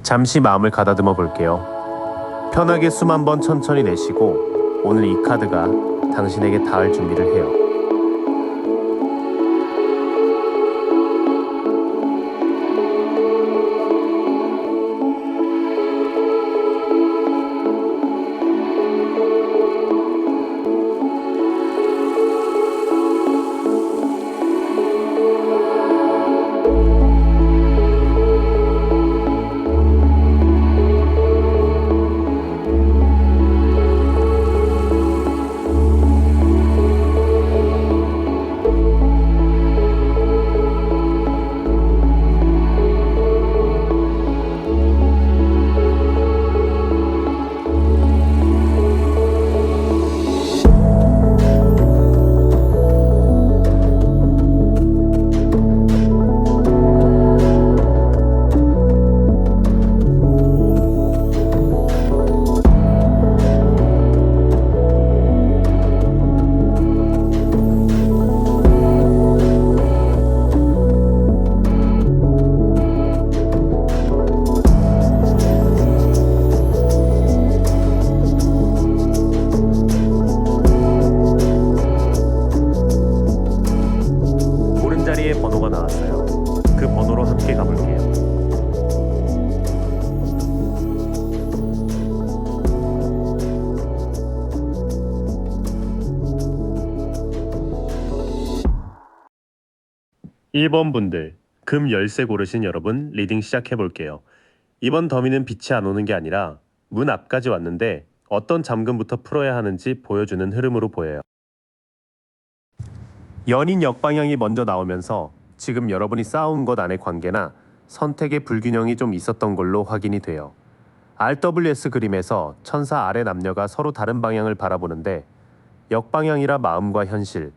잠시 마음을 가다듬어 볼게요. 편하게 숨 한 번 천천히 내쉬고 오늘 이 카드가 당신에게 닿을 준비를 해요. 자리에 번호가 나왔어요. 그 번호로 함께 가볼게요. (1번) 분들, 금 열쇠 고르신 여러분 리딩 시작해 볼게요. 이번 더미는 빛이 안 오는 게 아니라 문 앞까지 왔는데 어떤 잠금부터 풀어야 하는지 보여주는 흐름으로 보여요. 연인 역방향이 먼저 나오면서 지금 여러분이 싸운 것 안의 관계나 선택의 불균형이 좀 있었던 걸로 확인이 돼요. RWS 그림에서 천사 아래 남녀가 서로 다른 방향을 바라보는데 역방향이라 마음과 현실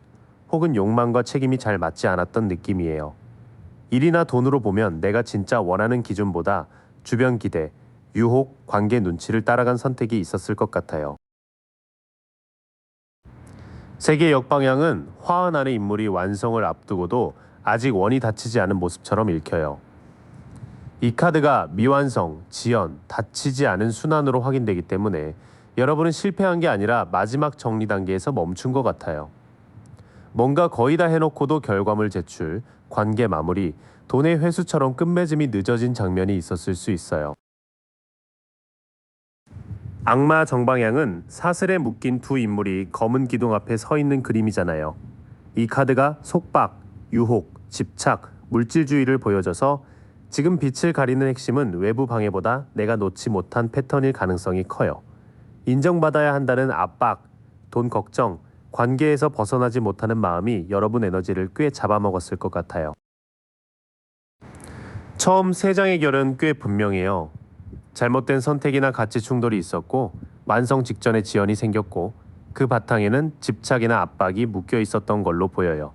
혹은 욕망과 책임이 잘 맞지 않았던 느낌이에요. 일이나 돈으로 보면 내가 진짜 원하는 기준보다 주변 기대, 유혹, 관계 눈치를 따라간 선택이 있었을 것 같아요. 세계 역방향은 화환 안의 인물이 완성을 앞두고도 아직 원이 닫히지 않은 모습처럼 읽혀요. 이 카드가 미완성, 지연, 닫히지 않은 순환으로 확인되기 때문에 여러분은 실패한 게 아니라 마지막 정리 단계에서 멈춘 것 같아요. 뭔가 거의 다 해놓고도 결과물 제출, 관계 마무리, 돈의 회수처럼 끝맺음이 늦어진 장면이 있었을 수 있어요. 악마 정방향은 사슬에 묶인 두 인물이 검은 기둥 앞에 서 있는 그림이잖아요. 이 카드가 속박, 유혹, 집착, 물질주의를 보여줘서 지금 빛을 가리는 핵심은 외부 방해보다 내가 놓지 못한 패턴일 가능성이 커요. 인정받아야 한다는 압박, 돈 걱정, 관계에서 벗어나지 못하는 마음이 여러분 에너지를 꽤 잡아먹었을 것 같아요. 처음 세 장의 결은 꽤 분명해요. 잘못된 선택이나 가치 충돌이 있었고 완성 직전에 지연이 생겼고 그 바탕에는 집착이나 압박이 묶여 있었던 걸로 보여요.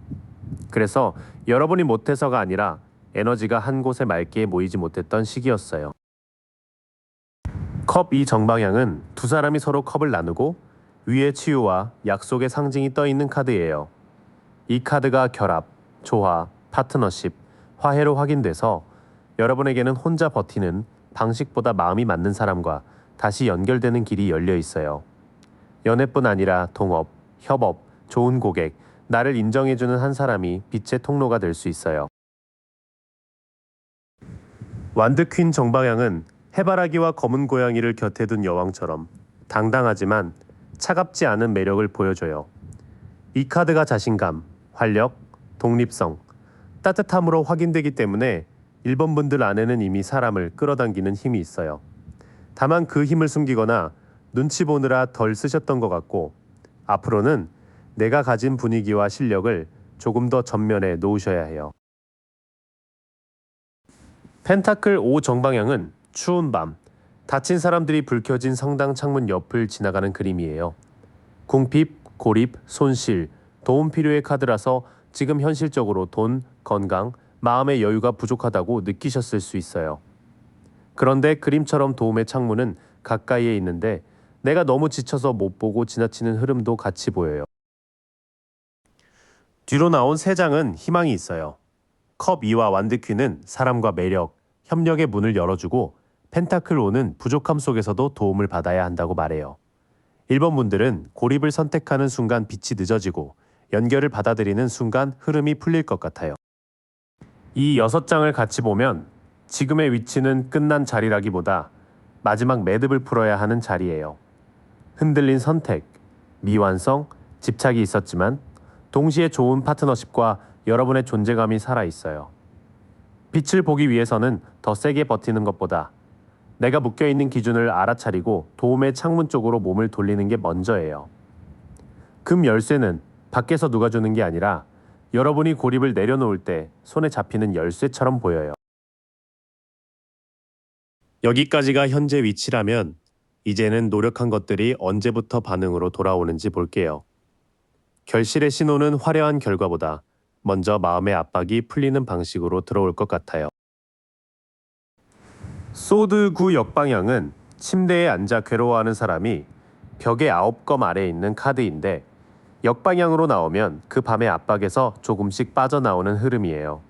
그래서 여러분이 못해서가 아니라 에너지가 한 곳에 맑게 모이지 못했던 시기였어요. 컵 2 정방향은 두 사람이 서로 컵을 나누고 위에 치유와 약속의 상징이 떠 있는 카드예요. 이 카드가 결합, 조화, 파트너십, 화해로 확인돼서 여러분에게는 혼자 버티는 방식보다 마음이 맞는 사람과 다시 연결되는 길이 열려 있어요. 연애뿐 아니라 동업, 협업, 좋은 고객, 나를 인정해주는 한 사람이 빛의 통로가 될 수 있어요. 완드 퀸 정방향은 해바라기와 검은 고양이를 곁에 둔 여왕처럼 당당하지만 차갑지 않은 매력을 보여줘요. 이 카드가 자신감, 활력, 독립성, 따뜻함으로 확인되기 때문에 1번 분들 안에는 이미 사람을 끌어당기는 힘이 있어요. 다만 그 힘을 숨기거나 눈치 보느라 덜 쓰셨던 것 같고 앞으로는 내가 가진 분위기와 실력을 조금 더 전면에 놓으셔야 해요. 펜타클 5 정방향은 추운 밤, 다친 사람들이 불 켜진 성당 창문 옆을 지나가는 그림이에요. 궁핍, 고립, 손실, 도움 필요의 카드라서 지금 현실적으로 돈, 건강, 마음의 여유가 부족하다고 느끼셨을 수 있어요. 그런데 그림처럼 도움의 창문은 가까이에 있는데 내가 너무 지쳐서 못 보고 지나치는 흐름도 같이 보여요. 뒤로 나온 세 장은 희망이 있어요. 컵 2와 완드 퀸은 사람과 매력, 협력의 문을 열어주고 펜타클 5는 부족함 속에서도 도움을 받아야 한다고 말해요. 1번 분들은 고립을 선택하는 순간 빛이 늦어지고 연결을 받아들이는 순간 흐름이 풀릴 것 같아요. 이 6장을 같이 보면 지금의 위치는 끝난 자리라기보다 마지막 매듭을 풀어야 하는 자리예요. 흔들린 선택, 미완성, 집착이 있었지만 동시에 좋은 파트너십과 여러분의 존재감이 살아있어요. 빛을 보기 위해서는 더 세게 버티는 것보다 내가 묶여있는 기준을 알아차리고 도움의 창문 쪽으로 몸을 돌리는 게 먼저예요. 금 열쇠는 밖에서 누가 주는 게 아니라 여러분이 고립을 내려놓을 때 손에 잡히는 열쇠처럼 보여요. 여기까지가 현재 위치라면 이제는 노력한 것들이 언제부터 반응으로 돌아오는지 볼게요. 결실의 신호는 화려한 결과보다 먼저 마음의 압박이 풀리는 방식으로 들어올 것 같아요. 소드 9 역방향은 침대에 앉아 괴로워하는 사람이 벽의 9검 아래에 있는 카드인데 역방향으로 나오면 그 밤의 압박에서 조금씩 빠져나오는 흐름이에요.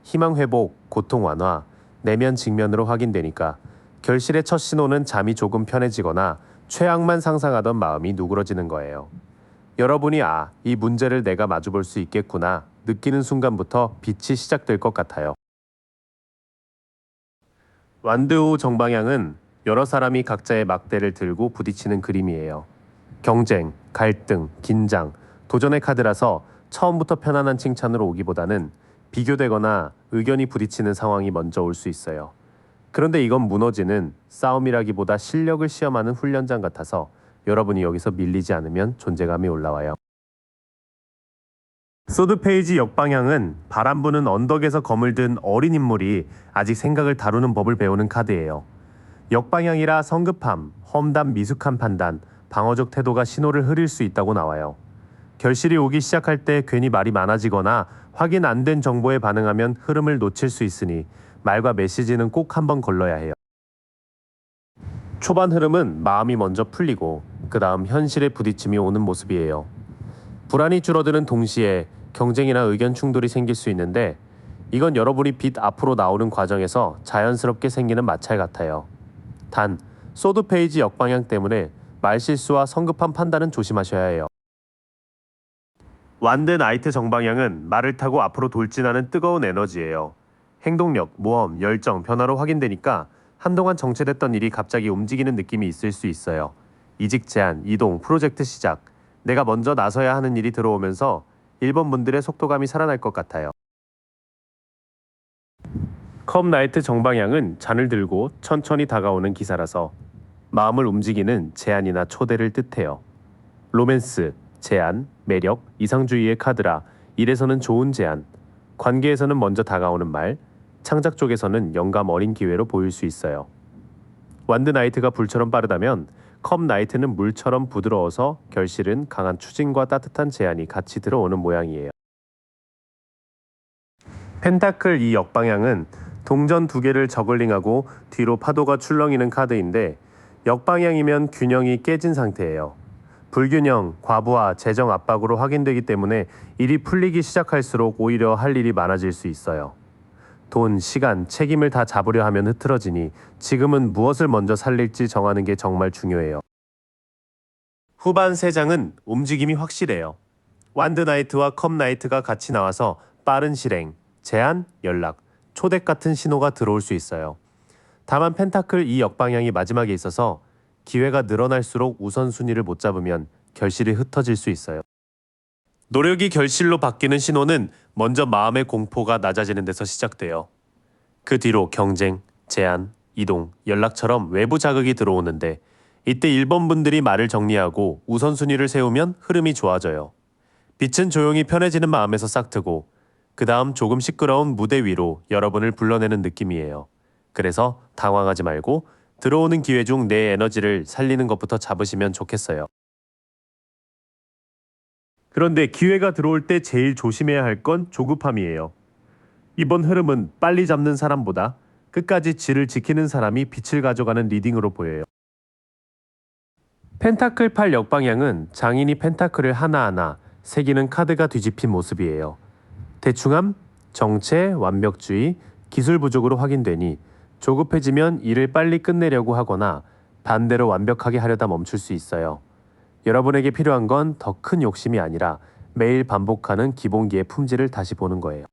희망 회복, 고통 완화, 내면 직면으로 확인되니까 결실의 첫 신호는 잠이 조금 편해지거나 최악만 상상하던 마음이 누그러지는 거예요. 여러분이 이 문제를 내가 마주볼 수 있겠구나 느끼는 순간부터 빛이 시작될 것 같아요. 완드 후 정방향은 여러 사람이 각자의 막대를 들고 부딪히는 그림이에요. 경쟁, 갈등, 긴장, 도전의 카드라서 처음부터 편안한 칭찬으로 오기보다는 비교되거나 의견이 부딪히는 상황이 먼저 올 수 있어요. 그런데 이건 무너지는 싸움이라기보다 실력을 시험하는 훈련장 같아서 여러분이 여기서 밀리지 않으면 존재감이 올라와요. 소드 페이지 역방향은 바람 부는 언덕에서 검을 든 어린 인물이 아직 생각을 다루는 법을 배우는 카드예요. 역방향이라 성급함, 험담, 미숙한 판단, 방어적 태도가 신호를 흐릴 수 있다고 나와요. 결실이 오기 시작할 때 괜히 말이 많아지거나 확인 안 된 정보에 반응하면 흐름을 놓칠 수 있으니 말과 메시지는 꼭 한번 걸러야 해요. 초반 흐름은 마음이 먼저 풀리고 그 다음 현실에 부딪힘이 오는 모습이에요. 불안이 줄어드는 동시에 경쟁이나 의견 충돌이 생길 수 있는데 이건 여러분이 빛 앞으로 나오는 과정에서 자연스럽게 생기는 마찰 같아요. 단, 소드 페이지 역방향 때문에 말실수와 성급한 판단은 조심하셔야 해요. 완드 나이트 정방향은 말을 타고 앞으로 돌진하는 뜨거운 에너지예요. 행동력, 모험, 열정, 변화로 확인되니까 한동안 정체됐던 일이 갑자기 움직이는 느낌이 있을 수 있어요. 이직 제안, 이동, 프로젝트 시작, 내가 먼저 나서야 하는 일이 들어오면서 1번 분들의 속도감이 살아날 것 같아요. 컵 나이트 정방향은 잔을 들고 천천히 다가오는 기사라서 마음을 움직이는 제안이나 초대를 뜻해요. 로맨스, 제안, 매력, 이상주의의 카드라 일에서는 좋은 제안, 관계에서는 먼저 다가오는 말, 창작 쪽에서는 영감 어린 기회로 보일 수 있어요. 완드 나이트가 불처럼 빠르다면 컵 나이트는 물처럼 부드러워서 결실은 강한 추진과 따뜻한 제안이 같이 들어오는 모양이에요. 펜타클 2 역방향은 동전 2개를 저글링하고 뒤로 파도가 출렁이는 카드인데 역방향이면 균형이 깨진 상태예요. 불균형, 과부하, 재정 압박으로 확인되기 때문에 일이 풀리기 시작할수록 오히려 할 일이 많아질 수 있어요. 돈, 시간, 책임을 다 잡으려 하면 흐트러지니 지금은 무엇을 먼저 살릴지 정하는 게 정말 중요해요. 후반 3장은 움직임이 확실해요. 완드 나이트와 컵 나이트가 같이 나와서 빠른 실행, 제안, 연락, 초대 같은 신호가 들어올 수 있어요. 다만 펜타클 2 역방향이 마지막에 있어서 기회가 늘어날수록 우선순위를 못 잡으면 결실이 흩어질 수 있어요. 노력이 결실로 바뀌는 신호는 먼저 마음의 공포가 낮아지는 데서 시작돼요. 그 뒤로 경쟁, 제안, 이동, 연락처럼 외부 자극이 들어오는데 이때 1번 분들이 말을 정리하고 우선순위를 세우면 흐름이 좋아져요. 빛은 조용히 편해지는 마음에서 싹트고 그 다음 조금 시끄러운 무대 위로 여러분을 불러내는 느낌이에요. 그래서 당황하지 말고 들어오는 기회 중 내 에너지를 살리는 것부터 잡으시면 좋겠어요. 그런데 기회가 들어올 때 제일 조심해야 할 건 조급함이에요. 이번 흐름은 빨리 잡는 사람보다 끝까지 질을 지키는 사람이 빛을 가져가는 리딩으로 보여요. 펜타클 8 역방향은 장인이 펜타클을 하나하나 새기는 카드가 뒤집힌 모습이에요. 대충함, 정체, 완벽주의, 기술 부족으로 확인되니 조급해지면 일을 빨리 끝내려고 하거나 반대로 완벽하게 하려다 멈출 수 있어요. 여러분에게 필요한 건 더 큰 욕심이 아니라 매일 반복하는 기본기의 품질을 다시 보는 거예요.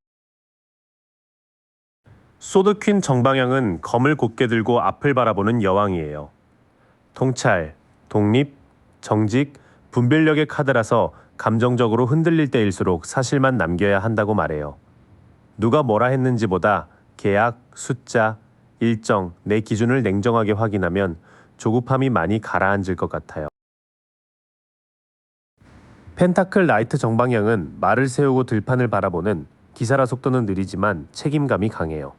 소드퀸 정방향은 검을 곧게 들고 앞을 바라보는 여왕이에요. 통찰, 독립, 정직, 분별력의 카드라서 감정적으로 흔들릴 때일수록 사실만 남겨야 한다고 말해요. 누가 뭐라 했는지보다 계약, 숫자, 일정, 내 기준을 냉정하게 확인하면 조급함이 많이 가라앉을 것 같아요. 펜타클 라이트 정방향은 말을 세우고 들판을 바라보는 기사라 속도는 느리지만 책임감이 강해요.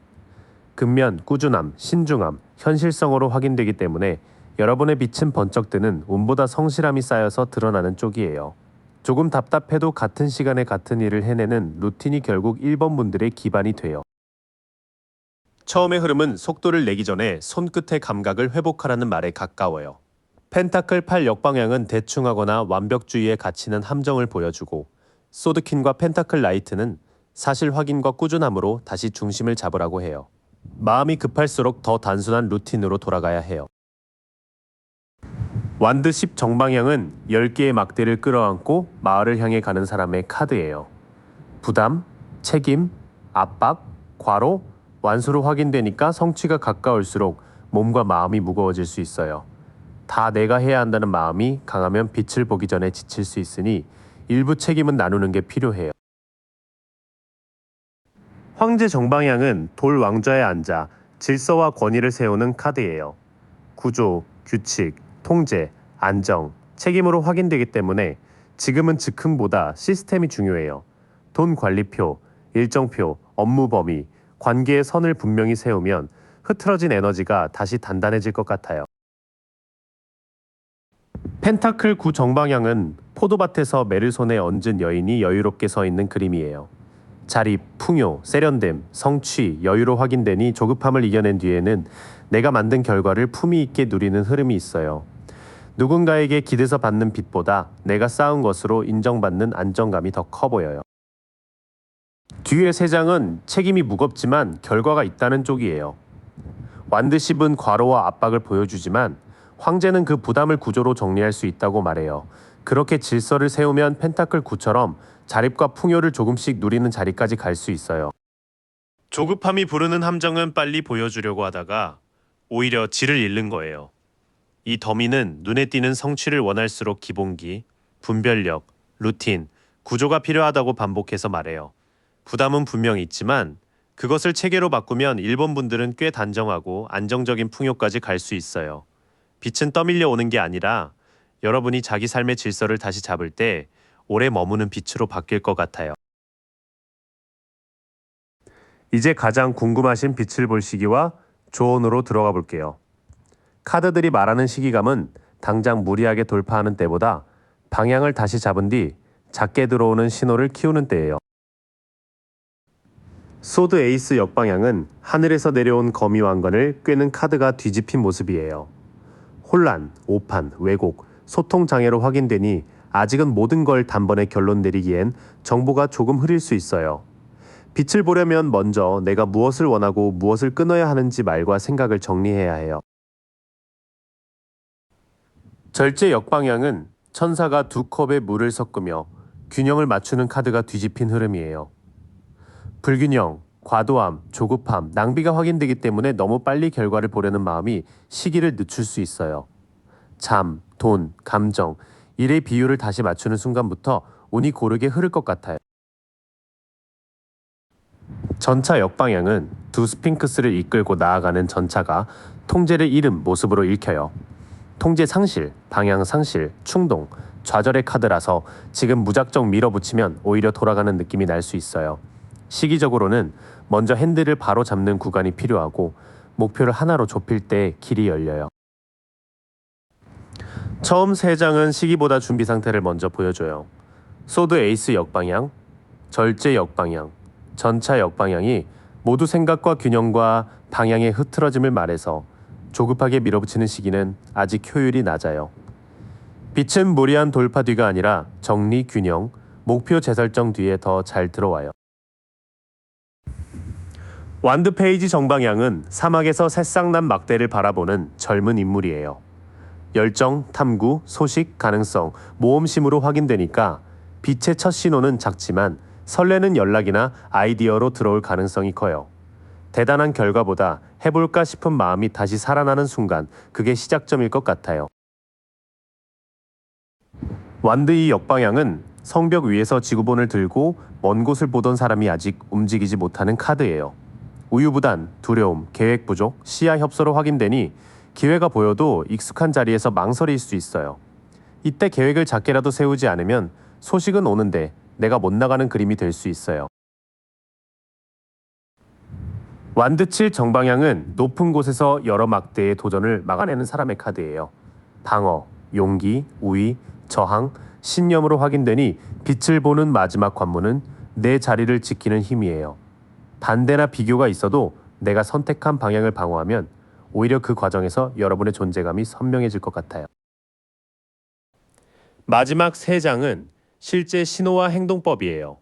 근면, 꾸준함, 신중함, 현실성으로 확인되기 때문에 여러분의 빛은 번쩍 뜨는 운보다 성실함이 쌓여서 드러나는 쪽이에요. 조금 답답해도 같은 시간에 같은 일을 해내는 루틴이 결국 1번 분들의 기반이 돼요. 처음의 흐름은 속도를 내기 전에 손끝의 감각을 회복하라는 말에 가까워요. 펜타클 8 역방향은 대충하거나 완벽주의에 갇히는 함정을 보여주고, 소드퀸과 펜타클 라이트는 사실 확인과 꾸준함으로 다시 중심을 잡으라고 해요. 마음이 급할수록 더 단순한 루틴으로 돌아가야 해요. 완드 10 정방향은 10개의 막대를 끌어안고 마을을 향해 가는 사람의 카드예요. 부담, 책임, 압박, 과로, 완수로 확인되니까 성취가 가까울수록 몸과 마음이 무거워질 수 있어요. 다 내가 해야 한다는 마음이 강하면 빛을 보기 전에 지칠 수 있으니 일부 책임은 나누는 게 필요해요. 황제 정방향은 돌 왕좌에 앉아 질서와 권위를 세우는 카드예요. 구조, 규칙, 통제, 안정, 책임으로 확인되기 때문에 지금은 즉흥보다 시스템이 중요해요. 돈 관리표, 일정표, 업무 범위, 관계의 선을 분명히 세우면 흐트러진 에너지가 다시 단단해질 것 같아요. 펜타클 9 정방향은 포도밭에서 매를 손에 얹은 여인이 여유롭게 서 있는 그림이에요. 자립, 풍요, 세련됨, 성취, 여유로 확인되니 조급함을 이겨낸 뒤에는 내가 만든 결과를 품위 있게 누리는 흐름이 있어요. 누군가에게 기대서 받는 빛보다 내가 쌓은 것으로 인정받는 안정감이 더 커 보여요. 뒤의 세 장은 책임이 무겁지만 결과가 있다는 쪽이에요. 완드 10은 과로와 압박을 보여주지만 황제는 그 부담을 구조로 정리할 수 있다고 말해요. 그렇게 질서를 세우면 펜타클 9처럼 자립과 풍요를 조금씩 누리는 자리까지 갈 수 있어요. 조급함이 부르는 함정은 빨리 보여주려고 하다가 오히려 질을 잃는 거예요. 이 더미는 눈에 띄는 성취를 원할수록 기본기, 분별력, 루틴, 구조가 필요하다고 반복해서 말해요. 부담은 분명 있지만 그것을 체계로 바꾸면 1번 분들은 꽤 단정하고 안정적인 풍요까지 갈 수 있어요. 빛은 떠밀려 오는 게 아니라 여러분이 자기 삶의 질서를 다시 잡을 때 오래 머무는 빛으로 바뀔 것 같아요. 이제 가장 궁금하신 빛을 볼 시기와 조언으로 들어가 볼게요. 카드들이 말하는 시기감은 당장 무리하게 돌파하는 때보다 방향을 다시 잡은 뒤 작게 들어오는 신호를 키우는 때예요. 소드 에이스 역방향은 하늘에서 내려온 거미 왕관을 꿰는 카드가 뒤집힌 모습이에요. 혼란, 오판, 왜곡, 소통 장애로 확인되니 아직은 모든 걸 단번에 결론 내리기엔 정보가 조금 흐릴 수 있어요. 빛을 보려면 먼저 내가 무엇을 원하고 무엇을 끊어야 하는지 말과 생각을 정리해야 해요. 절제 역방향은 천사가 두 컵에 물을 섞으며 균형을 맞추는 카드가 뒤집힌 흐름이에요. 불균형, 과도함, 조급함, 낭비가 확인되기 때문에 너무 빨리 결과를 보려는 마음이 시기를 늦출 수 있어요. 잠, 돈, 감정, 일의 비율을 다시 맞추는 순간부터 운이 고르게 흐를 것 같아요. 전차 역방향은 두 스핑크스를 이끌고 나아가는 전차가 통제를 잃은 모습으로 읽혀요. 통제 상실, 방향 상실, 충동, 좌절의 카드라서 지금 무작정 밀어붙이면 오히려 돌아가는 느낌이 날 수 있어요. 시기적으로는 먼저 핸들을 바로 잡는 구간이 필요하고 목표를 하나로 좁힐 때 길이 열려요. 처음 3장은 시기보다 준비 상태를 먼저 보여줘요. 소드 에이스 역방향, 절제 역방향, 전차 역방향이 모두 생각과 균형과 방향의 흐트러짐을 말해서 조급하게 밀어붙이는 시기는 아직 효율이 낮아요. 빛은 무리한 돌파 뒤가 아니라 정리, 균형, 목표 재설정 뒤에 더 잘 들어와요. 완드 페이지 정방향은 사막에서 새싹난 막대를 바라보는 젊은 인물이에요. 열정, 탐구, 소식, 가능성, 모험심으로 확인되니까 빛의 첫 신호는 작지만 설레는 연락이나 아이디어로 들어올 가능성이 커요. 대단한 결과보다 해볼까 싶은 마음이 다시 살아나는 순간, 그게 시작점일 것 같아요. 완드이 역방향은 성벽 위에서 지구본을 들고 먼 곳을 보던 사람이 아직 움직이지 못하는 카드예요. 우유부단, 두려움, 계획 부족, 시야 협소로 확인되니 기회가 보여도 익숙한 자리에서 망설일 수 있어요. 이때 계획을 작게라도 세우지 않으면 소식은 오는데 내가 못 나가는 그림이 될 수 있어요. 완드 7 정방향은 높은 곳에서 여러 막대의 도전을 막아내는 사람의 카드예요. 방어, 용기, 우위, 저항, 신념으로 확인되니 빛을 보는 마지막 관문은 내 자리를 지키는 힘이에요. 반대나 비교가 있어도 내가 선택한 방향을 방어하면 오히려 그 과정에서 여러분의 존재감이 선명해질 것 같아요. 마지막 3장은 실제 신호와 행동법이에요.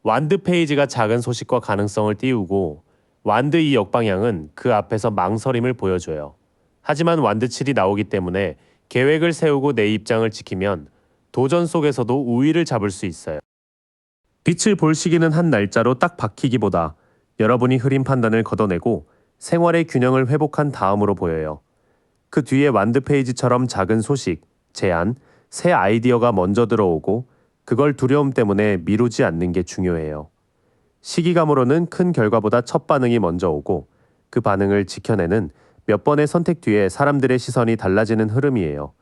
완드 페이지가 작은 소식과 가능성을 띄우고 완드 2 역방향은 그 앞에서 망설임을 보여줘요. 하지만 완드 7이 나오기 때문에 계획을 세우고 내 입장을 지키면 도전 속에서도 우위를 잡을 수 있어요. 빛을 볼 시기는 한 날짜로 딱 박히기보다 여러분이 흐린 판단을 걷어내고 생활의 균형을 회복한 다음으로 보여요. 그 뒤에 완드 페이지처럼 작은 소식, 제안, 새 아이디어가 먼저 들어오고 그걸 두려움 때문에 미루지 않는 게 중요해요. 시기감으로는 큰 결과보다 첫 반응이 먼저 오고 그 반응을 지켜내는 몇 번의 선택 뒤에 사람들의 시선이 달라지는 흐름이에요.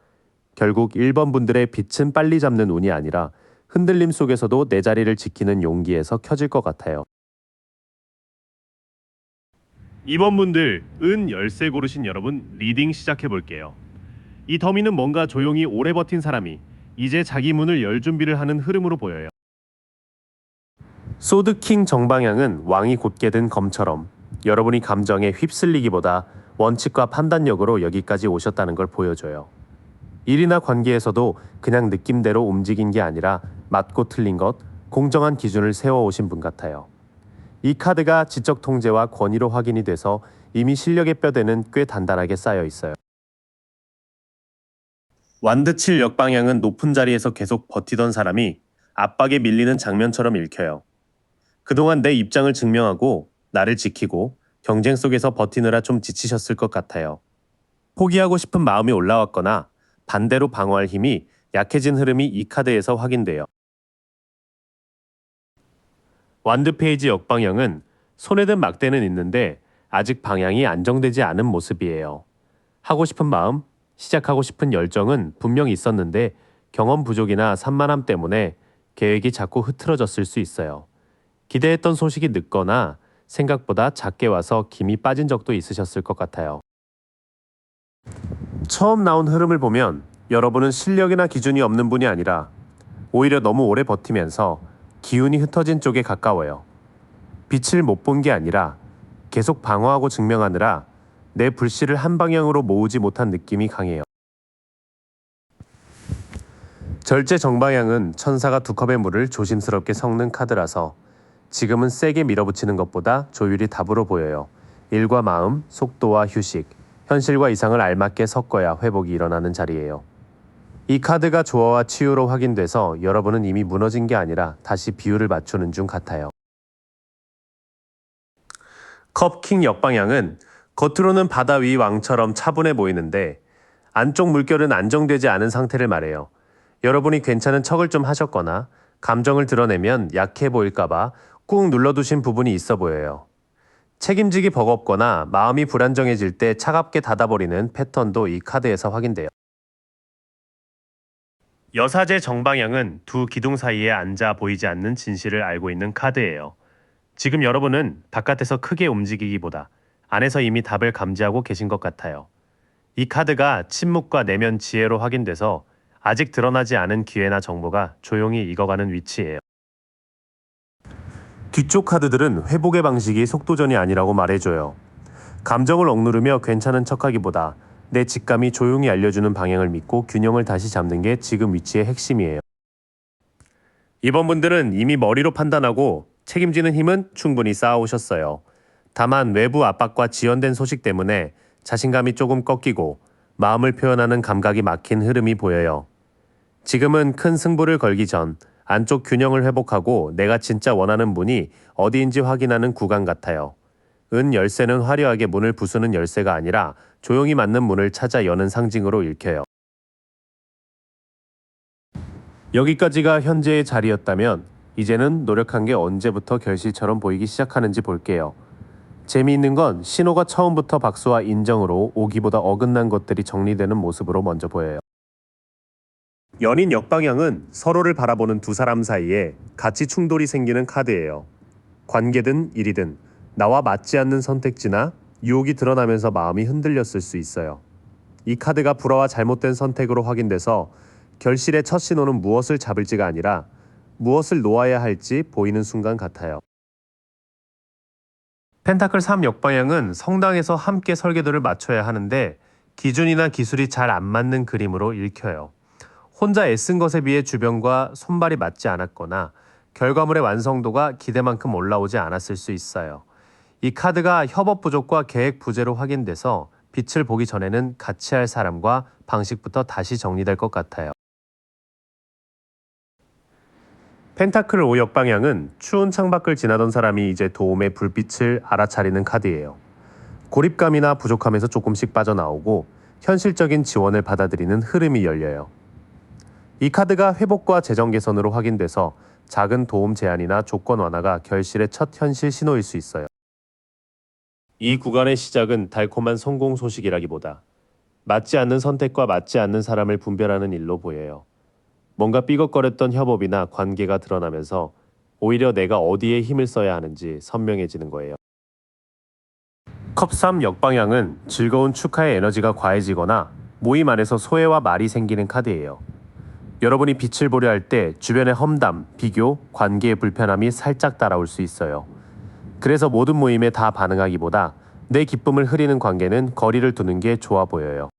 결국 1번 분들의 빛은 빨리 잡는 운이 아니라 흔들림 속에서도 내 자리를 지키는 용기에서 켜질 것 같아요. 2번 분들 은 열쇠 고르신 여러분, 리딩 시작해 볼게요. 이 더미는 뭔가 조용히 오래 버틴 사람이 이제 자기 문을 열 준비를 하는 흐름으로 보여요. 소드킹 정방향은 왕이 곧게 든 검처럼 여러분이 감정에 휩쓸리기보다 원칙과 판단력으로 여기까지 오셨다는 걸 보여줘요. 일이나 관계에서도 그냥 느낌대로 움직인 게 아니라 맞고 틀린 것, 공정한 기준을 세워오신 분 같아요. 이 카드가 지적 통제와 권위로 확인이 돼서 이미 실력의 뼈대는 꽤 단단하게 쌓여 있어요. 완드 7 역방향은 높은 자리에서 계속 버티던 사람이 압박에 밀리는 장면처럼 읽혀요. 그동안 내 입장을 증명하고 나를 지키고 경쟁 속에서 버티느라 좀 지치셨을 것 같아요. 포기하고 싶은 마음이 올라왔거나 반대로 방어할 힘이 약해진 흐름이 이 카드에서 확인돼요. 완드 페이지 역방향은 손에 든 막대는 있는데 아직 방향이 안정되지 않은 모습이에요. 하고 싶은 마음, 시작하고 싶은 열정은 분명 있었는데 경험 부족이나 산만함 때문에 계획이 자꾸 흐트러졌을 수 있어요. 기대했던 소식이 늦거나 생각보다 작게 와서 김이 빠진 적도 있으셨을 것 같아요. 처음 나온 흐름을 보면 여러분은 실력이나 기준이 없는 분이 아니라 오히려 너무 오래 버티면서 기운이 흩어진 쪽에 가까워요. 빛을 못 본 게 아니라 계속 방어하고 증명하느라 내 불씨를 한 방향으로 모으지 못한 느낌이 강해요. 절제 정방향은 천사가 두 컵의 물을 조심스럽게 섞는 카드라서 지금은 세게 밀어붙이는 것보다 조율이 답으로 보여요. 일과 마음, 속도와 휴식, 현실과 이상을 알맞게 섞어야 회복이 일어나는 자리예요. 이 카드가 조화와 치유로 확인돼서 여러분은 이미 무너진 게 아니라 다시 비율을 맞추는 중 같아요. 컵킹 역방향은 겉으로는 바다 위 왕처럼 차분해 보이는데 안쪽 물결은 안정되지 않은 상태를 말해요. 여러분이 괜찮은 척을 좀 하셨거나 감정을 드러내면 약해 보일까봐 꾹 눌러두신 부분이 있어 보여요. 책임지기 버겁거나 마음이 불안정해질 때 차갑게 닫아버리는 패턴도 이 카드에서 확인돼요. 여사제 정방향은 두 기둥 사이에 앉아 보이지 않는 진실을 알고 있는 카드예요. 지금 여러분은 바깥에서 크게 움직이기보다 안에서 이미 답을 감지하고 계신 것 같아요. 이 카드가 침묵과 내면 지혜로 확인돼서 아직 드러나지 않은 기회나 정보가 조용히 익어가는 위치예요. 뒤쪽 카드들은 회복의 방식이 속도전이 아니라고 말해줘요. 감정을 억누르며 괜찮은 척하기보다 내 직감이 조용히 알려주는 방향을 믿고 균형을 다시 잡는 게 지금 위치의 핵심이에요. 이번 분들은 이미 머리로 판단하고 책임지는 힘은 충분히 쌓아오셨어요. 다만 외부 압박과 지연된 소식 때문에 자신감이 조금 꺾이고 마음을 표현하는 감각이 막힌 흐름이 보여요. 지금은 큰 승부를 걸기 전 안쪽 균형을 회복하고 내가 진짜 원하는 문이 어디인지 확인하는 구간 같아요. 은 열쇠는 화려하게 문을 부수는 열쇠가 아니라 조용히 맞는 문을 찾아 여는 상징으로 읽혀요. 여기까지가 현재의 자리였다면 이제는 노력한 게 언제부터 결실처럼 보이기 시작하는지 볼게요. 재미있는 건 신호가 처음부터 박수와 인정으로 오기보다 어긋난 것들이 정리되는 모습으로 먼저 보여요. 연인 역방향은 서로를 바라보는 두 사람 사이에 가치 충돌이 생기는 카드예요. 관계든 일이든 나와 맞지 않는 선택지나 유혹이 드러나면서 마음이 흔들렸을 수 있어요. 이 카드가 불화와 잘못된 선택으로 확인돼서 결실의 첫 신호는 무엇을 잡을지가 아니라 무엇을 놓아야 할지 보이는 순간 같아요. 펜타클 3 역방향은 성당에서 함께 설계도를 맞춰야 하는데 기준이나 기술이 잘 안 맞는 그림으로 읽혀요. 혼자 애쓴 것에 비해 주변과 손발이 맞지 않았거나 결과물의 완성도가 기대만큼 올라오지 않았을 수 있어요. 이 카드가 협업 부족과 계획 부재로 확인돼서 빛을 보기 전에는 같이 할 사람과 방식부터 다시 정리될 것 같아요. 펜타클 5 역방향은 추운 창밖을 지나던 사람이 이제 도움의 불빛을 알아차리는 카드예요. 고립감이나 부족함에서 조금씩 빠져나오고 현실적인 지원을 받아들이는 흐름이 열려요. 이 카드가 회복과 재정 개선으로 확인돼서 작은 도움 제안이나 조건 완화가 결실의 첫 현실 신호일 수 있어요. 이 구간의 시작은 달콤한 성공 소식이라기보다 맞지 않는 선택과 맞지 않는 사람을 분별하는 일로 보여요. 뭔가 삐걱거렸던 협업이나 관계가 드러나면서 오히려 내가 어디에 힘을 써야 하는지 선명해지는 거예요. 컵 3 역방향은 즐거운 축하의 에너지가 과해지거나 모임 안에서 소외와 말이 생기는 카드예요. 여러분이 빛을 보려 할 때 주변의 험담, 비교, 관계의 불편함이 살짝 따라올 수 있어요. 그래서 모든 모임에 다 반응하기보다 내 기쁨을 흐리는 관계는 거리를 두는 게 좋아 보여요.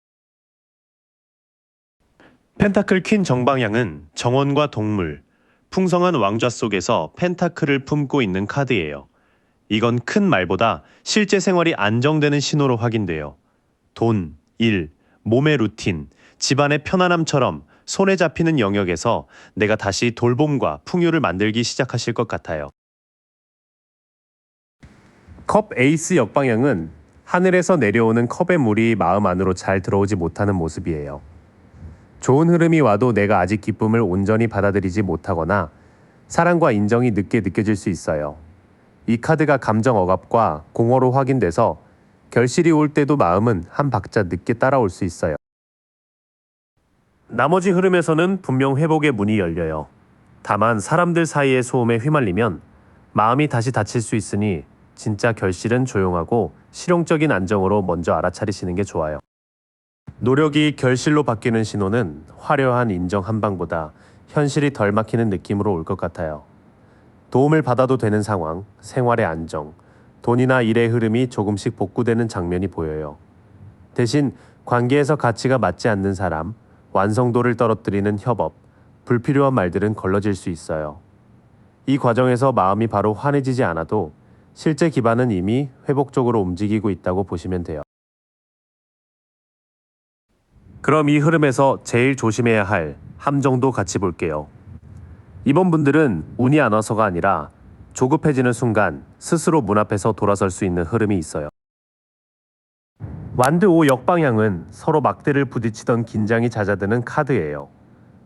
펜타클 퀸 정방향은 정원과 동물, 풍성한 왕좌 속에서 펜타클을 품고 있는 카드예요. 이건 큰 말보다 실제 생활이 안정되는 신호로 확인돼요. 돈, 일, 몸의 루틴, 집안의 편안함처럼 손에 잡히는 영역에서 내가 다시 돌봄과 풍요를 만들기 시작하실 것 같아요. 컵 에이스 역방향은 하늘에서 내려오는 컵의 물이 마음 안으로 잘 들어오지 못하는 모습이에요. 좋은 흐름이 와도 내가 아직 기쁨을 온전히 받아들이지 못하거나 사랑과 인정이 늦게 느껴질 수 있어요. 이 카드가 감정 억압과 공허로 확인돼서 결실이 올 때도 마음은 한 박자 늦게 따라올 수 있어요. 나머지 흐름에서는 분명 회복의 문이 열려요. 다만 사람들 사이의 소음에 휘말리면 마음이 다시 닫힐 수 있으니 진짜 결실은 조용하고 실용적인 안정으로 먼저 알아차리시는 게 좋아요. 노력이 결실로 바뀌는 신호는 화려한 인정 한 방보다 현실이 덜 막히는 느낌으로 올 것 같아요. 도움을 받아도 되는 상황, 생활의 안정, 돈이나 일의 흐름이 조금씩 복구되는 장면이 보여요. 대신 관계에서 가치가 맞지 않는 사람, 완성도를 떨어뜨리는 협업, 불필요한 말들은 걸러질 수 있어요. 이 과정에서 마음이 바로 환해지지 않아도 실제 기반은 이미 회복적으로 움직이고 있다고 보시면 돼요. 그럼 이 흐름에서 제일 조심해야 할 함정도 같이 볼게요. 이번 분들은 운이 안 와서가 아니라 조급해지는 순간 스스로 문 앞에서 돌아설 수 있는 흐름이 있어요. 완드 5 역방향은 서로 막대를 부딪히던 긴장이 잦아드는 카드예요.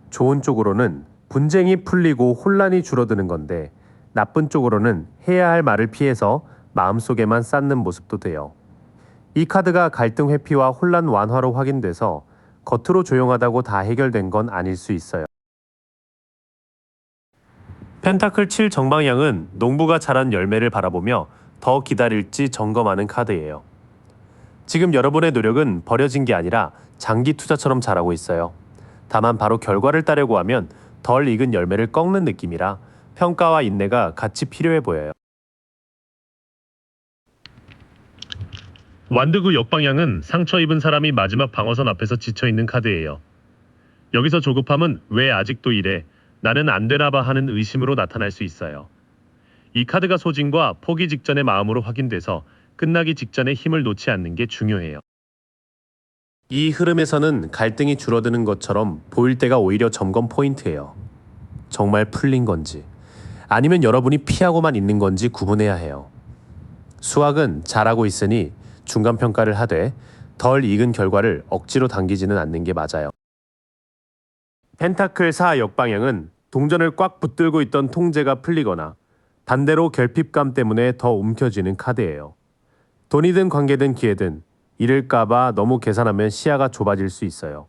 좋은 쪽으로는 분쟁이 풀리고 혼란이 줄어드는 건데 나쁜 쪽으로는 해야 할 말을 피해서 마음속에만 쌓는 모습도 돼요. 이 카드가 갈등 회피와 혼란 완화로 확인돼서 겉으로 조용하다고 다 해결된 건 아닐 수 있어요. 펜타클 7 정방향은 농부가 자란 열매를 바라보며 더 기다릴지 점검하는 카드예요. 지금 여러분의 노력은 버려진 게 아니라 장기 투자처럼 자라고 있어요. 다만 바로 결과를 따려고 하면 덜 익은 열매를 꺾는 느낌이라 평가와 인내가 같이 필요해 보여요. 완드구 역방향은 상처 입은 사람이 마지막 방어선 앞에서 지쳐있는 카드예요. 여기서 조급함은 왜 아직도 이래? 나는 안 되나 봐 하는 의심으로 나타날 수 있어요. 이 카드가 소진과 포기 직전의 마음으로 확인돼서 끝나기 직전에 힘을 놓지 않는 게 중요해요. 이 흐름에서는 갈등이 줄어드는 것처럼 보일 때가 오히려 점검 포인트예요. 정말 풀린 건지 아니면 여러분이 피하고만 있는 건지 구분해야 해요. 수학은 잘하고 있으니 중간 평가를 하되 덜 익은 결과를 억지로 당기지는 않는 게 맞아요. 펜타클 4 역방향은 동전을 꽉 붙들고 있던 통제가 풀리거나 반대로 결핍감 때문에 더 움켜쥐는 카드예요. 돈이든 관계든 기회든 잃을까봐 너무 계산하면 시야가 좁아질 수 있어요.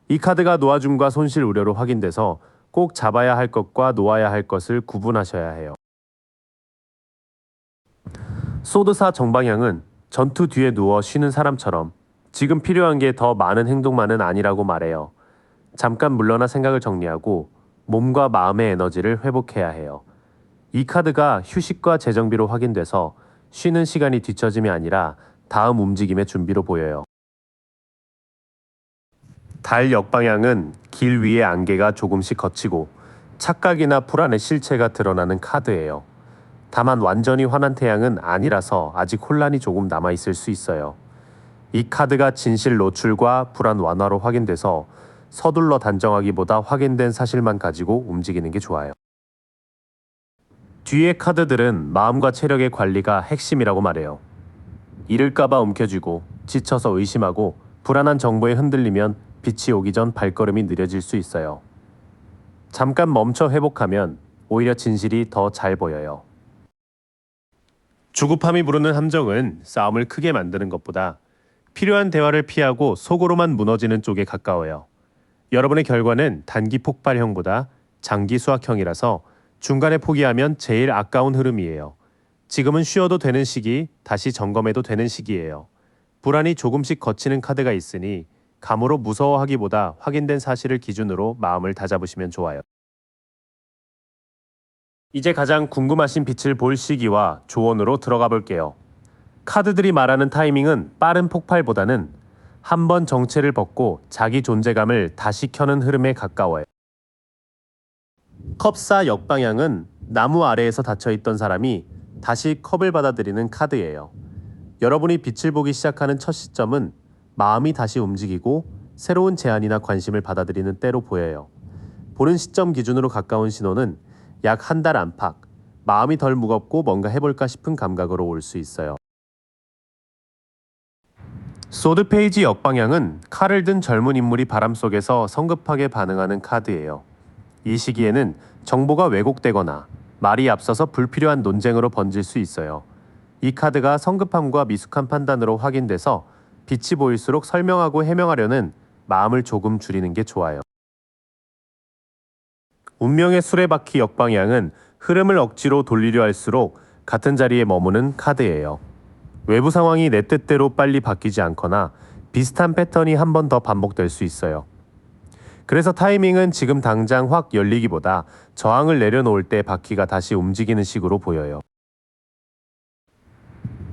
이 카드가 놓아줌과 손실 우려로 확인돼서 꼭 잡아야 할 것과 놓아야 할 것을 구분하셔야 해요. 소드4 정방향은 전투 뒤에 누워 쉬는 사람처럼 지금 필요한 게 더 많은 행동만은 아니라고 말해요. 잠깐 물러나 생각을 정리하고 몸과 마음의 에너지를 회복해야 해요. 이 카드가 휴식과 재정비로 확인돼서 쉬는 시간이 뒤처짐이 아니라 다음 움직임의 준비로 보여요. 달 역방향은 길 위의 안개가 조금씩 걷히고 착각이나 불안의 실체가 드러나는 카드예요. 다만 완전히 환한 태양은 아니라서 아직 혼란이 조금 남아있을 수 있어요. 이 카드가 진실 노출과 불안 완화로 확인돼서 서둘러 단정하기보다 확인된 사실만 가지고 움직이는 게 좋아요. 뒤의 카드들은 마음과 체력의 관리가 핵심이라고 말해요. 잃을까봐 움켜쥐고 지쳐서 의심하고 불안한 정보에 흔들리면 빛이 오기 전 발걸음이 느려질 수 있어요. 잠깐 멈춰 회복하면 오히려 진실이 더 잘 보여요. 조급함이 부르는 함정은 싸움을 크게 만드는 것보다 필요한 대화를 피하고 속으로만 무너지는 쪽에 가까워요. 여러분의 결과는 단기 폭발형보다 장기 수확형이라서 중간에 포기하면 제일 아까운 흐름이에요. 지금은 쉬어도 되는 시기, 다시 점검해도 되는 시기예요. 불안이 조금씩 걷히는 카드가 있으니 감으로 무서워하기보다 확인된 사실을 기준으로 마음을 다잡으시면 좋아요. 이제 가장 궁금하신 빛을 볼 시기와 조언으로 들어가 볼게요. 카드들이 말하는 타이밍은 빠른 폭발보다는 한번 정체를 벗고 자기 존재감을 다시 켜는 흐름에 가까워요. 컵4 역방향은 나무 아래에서 닫혀있던 사람이 다시 컵을 받아들이는 카드예요. 여러분이 빛을 보기 시작하는 첫 시점은 마음이 다시 움직이고 새로운 제안이나 관심을 받아들이는 때로 보여요. 보는 시점 기준으로 가까운 신호는 약 한 달 안팎, 마음이 덜 무겁고 뭔가 해볼까 싶은 감각으로 올 수 있어요. 소드 페이지 역방향은 칼을 든 젊은 인물이 바람 속에서 성급하게 반응하는 카드예요. 이 시기에는 정보가 왜곡되거나 말이 앞서서 불필요한 논쟁으로 번질 수 있어요. 이 카드가 성급함과 미숙한 판단으로 확인돼서 빛이 보일수록 설명하고 해명하려는 마음을 조금 줄이는 게 좋아요. 운명의 수레바퀴 역방향은 흐름을 억지로 돌리려 할수록 같은 자리에 머무는 카드예요. 외부 상황이 내 뜻대로 빨리 바뀌지 않거나 비슷한 패턴이 한 번 더 반복될 수 있어요. 그래서 타이밍은 지금 당장 확 열리기보다 저항을 내려놓을 때 바퀴가 다시 움직이는 식으로 보여요.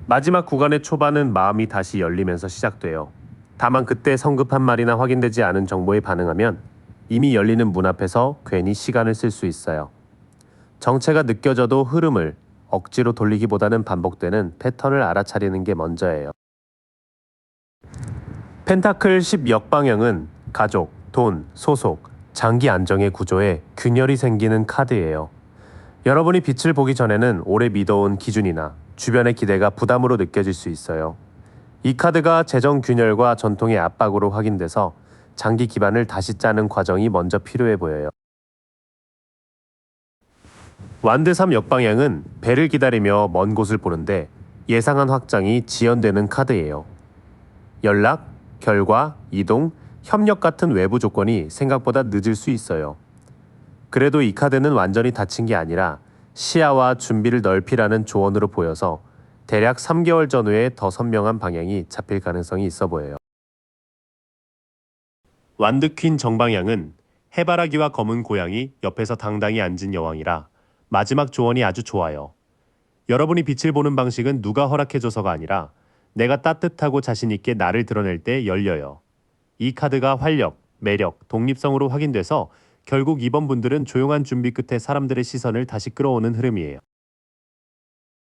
마지막 구간의 초반은 마음이 다시 열리면서 시작돼요. 다만 그때 성급한 말이나 확인되지 않은 정보에 반응하면 이미 열리는 문 앞에서 괜히 시간을 쓸 수 있어요. 정체가 느껴져도 흐름을 억지로 돌리기보다는 반복되는 패턴을 알아차리는 게 먼저예요. 펜타클 10 역방향은 가족, 돈, 소속, 장기 안정의 구조에 균열이 생기는 카드예요. 여러분이 빛을 보기 전에는 오래 믿어온 기준이나 주변의 기대가 부담으로 느껴질 수 있어요. 이 카드가 재정 균열과 전통의 압박으로 확인돼서 장기 기반을 다시 짜는 과정이 먼저 필요해 보여요. 완드 3 역방향은 배를 기다리며 먼 곳을 보는데 예상한 확장이 지연되는 카드예요. 연락, 결과, 이동, 협력 같은 외부 조건이 생각보다 늦을 수 있어요. 그래도 이 카드는 완전히 닫힌 게 아니라 시야와 준비를 넓히라는 조언으로 보여서 대략 3개월 전후에 더 선명한 방향이 잡힐 가능성이 있어 보여요. 완드 퀸 정방향은 해바라기와 검은 고양이 옆에서 당당히 앉은 여왕이라 마지막 조언이 아주 좋아요. 여러분이 빛을 보는 방식은 누가 허락해줘서가 아니라 내가 따뜻하고 자신있게 나를 드러낼 때 열려요. 이 카드가 활력, 매력, 독립성으로 확인돼서 결국 이번 분들은 조용한 준비 끝에 사람들의 시선을 다시 끌어오는 흐름이에요.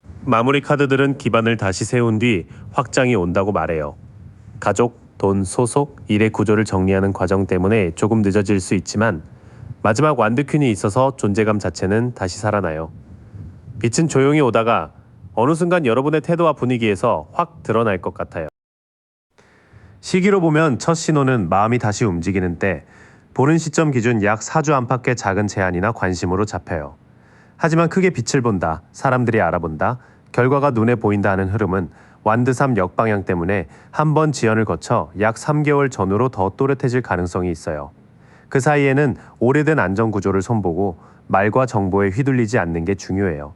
마무리 카드들은 기반을 다시 세운 뒤 확장이 온다고 말해요. 가족, 돈, 소속, 일의 구조를 정리하는 과정 때문에 조금 늦어질 수 있지만 마지막 완드퀸이 있어서 존재감 자체는 다시 살아나요. 빛은 조용히 오다가 어느 순간 여러분의 태도와 분위기에서 확 드러날 것 같아요. 시기로 보면 첫 신호는 마음이 다시 움직이는 때, 보는 시점 기준 약 4주 안팎의 작은 제한이나 관심으로 잡혀요. 하지만 크게 빛을 본다, 사람들이 알아본다, 결과가 눈에 보인다 하는 흐름은 완드3 역방향 때문에 한 번 지연을 거쳐 약 3개월 전후로 더 또렷해질 가능성이 있어요. 그 사이에는 오래된 안전구조를 손보고 말과 정보에 휘둘리지 않는 게 중요해요.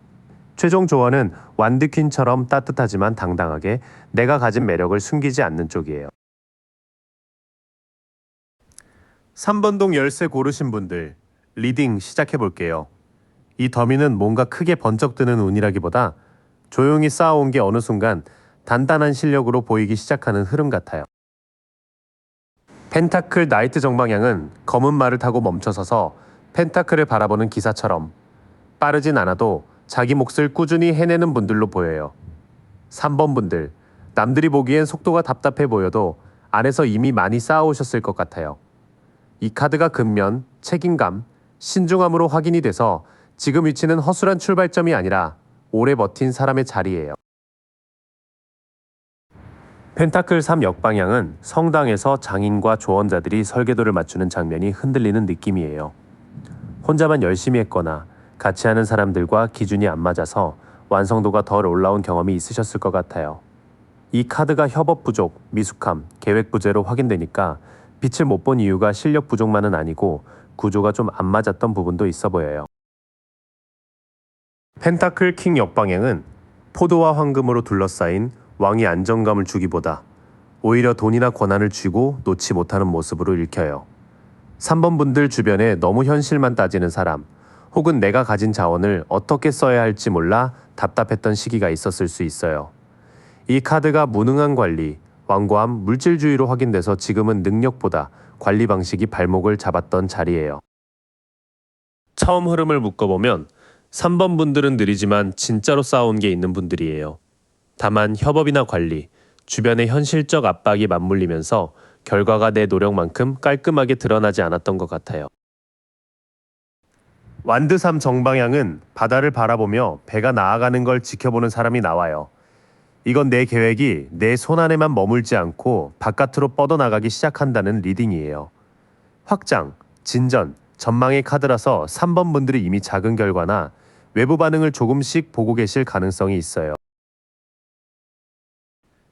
최종 조언은 완드퀸처럼 따뜻하지만 당당하게 내가 가진 매력을 숨기지 않는 쪽이에요. 3번동 열쇠 고르신 분들, 리딩 시작해 볼게요. 이 더미는 뭔가 크게 번쩍 드는 운이라기보다 조용히 쌓아온 게 어느 순간 단단한 실력으로 보이기 시작하는 흐름 같아요. 펜타클 나이트 정방향은 검은 말을 타고 멈춰서서 펜타클을 바라보는 기사처럼 빠르진 않아도 자기 몫을 꾸준히 해내는 분들로 보여요. 3번 분들, 남들이 보기엔 속도가 답답해 보여도 안에서 이미 많이 쌓아오셨을 것 같아요. 이 카드가 근면, 책임감, 신중함으로 확인이 돼서 지금 위치는 허술한 출발점이 아니라 오래 버틴 사람의 자리예요. 펜타클 3 역방향은 성당에서 장인과 조언자들이 설계도를 맞추는 장면이 흔들리는 느낌이에요. 혼자만 열심히 했거나 같이 하는 사람들과 기준이 안 맞아서 완성도가 덜 올라온 경험이 있으셨을 것 같아요. 이 카드가 협업 부족, 미숙함, 계획 부재로 확인되니까 빛을 못 본 이유가 실력 부족만은 아니고 구조가 좀 안 맞았던 부분도 있어 보여요. 펜타클 킹 역방향은 포도와 황금으로 둘러싸인 왕이 안정감을 주기보다 오히려 돈이나 권한을 쥐고 놓지 못하는 모습으로 읽혀요. 3번 분들 주변에 너무 현실만 따지는 사람, 혹은 내가 가진 자원을 어떻게 써야 할지 몰라 답답했던 시기가 있었을 수 있어요. 이 카드가 무능한 관리, 완고함, 물질주의로 확인돼서 지금은 능력보다 관리 방식이 발목을 잡았던 자리예요. 처음 흐름을 묶어보면 3번 분들은 느리지만 진짜로 쌓아온 게 있는 분들이에요. 다만 협업이나 관리, 주변의 현실적 압박이 맞물리면서 결과가 내 노력만큼 깔끔하게 드러나지 않았던 것 같아요. 완드3 정방향은 바다를 바라보며 배가 나아가는 걸 지켜보는 사람이 나와요. 이건 내 계획이 내 손안에만 머물지 않고 바깥으로 뻗어나가기 시작한다는 리딩이에요. 확장, 진전, 전망의 카드라서 3번 분들이 이미 작은 결과나 외부 반응을 조금씩 보고 계실 가능성이 있어요.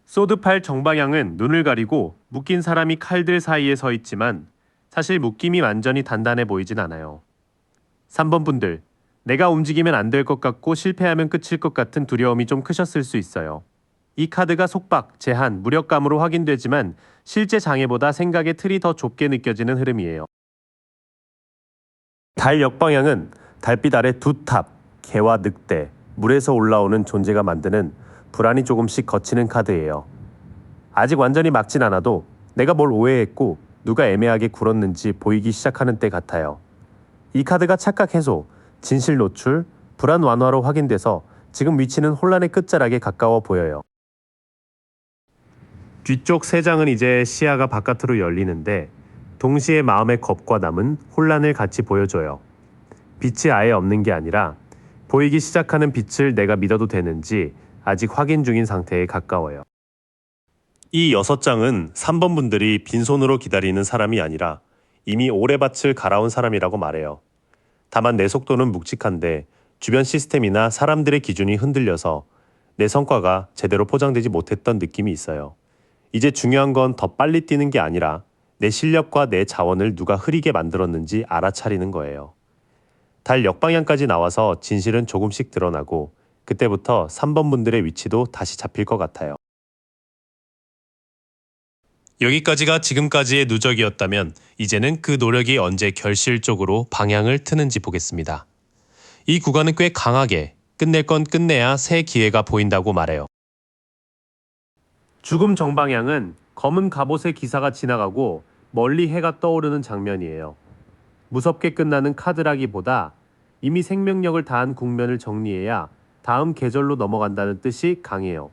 소드팔 정방향은 눈을 가리고 묶인 사람이 칼들 사이에 서 있지만 사실 묶임이 완전히 단단해 보이진 않아요. 3번 분들, 내가 움직이면 안 될 것 같고 실패하면 끝일 것 같은 두려움이 좀 크셨을 수 있어요. 이 카드가 속박, 제한, 무력감으로 확인되지만 실제 장애보다 생각의 틀이 더 좁게 느껴지는 흐름이에요. 달 역방향은 달빛 아래 두탑, 개와 늑대, 물에서 올라오는 존재가 만드는 불안이 조금씩 거치는 카드예요. 아직 완전히 막진 않아도 내가 뭘 오해했고 누가 애매하게 굴었는지 보이기 시작하는 때 같아요. 이 카드가 착각 해소, 진실 노출, 불안 완화로 확인돼서 지금 위치는 혼란의 끝자락에 가까워 보여요. 뒤쪽 3장은 이제 시야가 바깥으로 열리는데 동시에 마음의 겁과 남은 혼란을 같이 보여줘요. 빛이 아예 없는 게 아니라 보이기 시작하는 빛을 내가 믿어도 되는지 아직 확인 중인 상태에 가까워요. 이 6장은 3번 분들이 빈손으로 기다리는 사람이 아니라 이미 오래밭을 갈아온 사람이라고 말해요. 다만 내 속도는 묵직한데 주변 시스템이나 사람들의 기준이 흔들려서 내 성과가 제대로 포장되지 못했던 느낌이 있어요. 이제 중요한 건 더 빨리 뛰는 게 아니라 내 실력과 내 자원을 누가 흐리게 만들었는지 알아차리는 거예요. 달 역방향까지 나와서 진실은 조금씩 드러나고 그때부터 3번 분들의 위치도 다시 잡힐 것 같아요. 여기까지가 지금까지의 누적이었다면 이제는 그 노력이 언제 결실적으로 방향을 트는지 보겠습니다. 이 구간은 꽤 강하게 끝낼 건 끝내야 새 기회가 보인다고 말해요. 죽음 정방향은 검은 갑옷의 기사가 지나가고 멀리 해가 떠오르는 장면이에요. 무섭게 끝나는 카드라기보다 이미 생명력을 다한 국면을 정리해야 다음 계절로 넘어간다는 뜻이 강해요.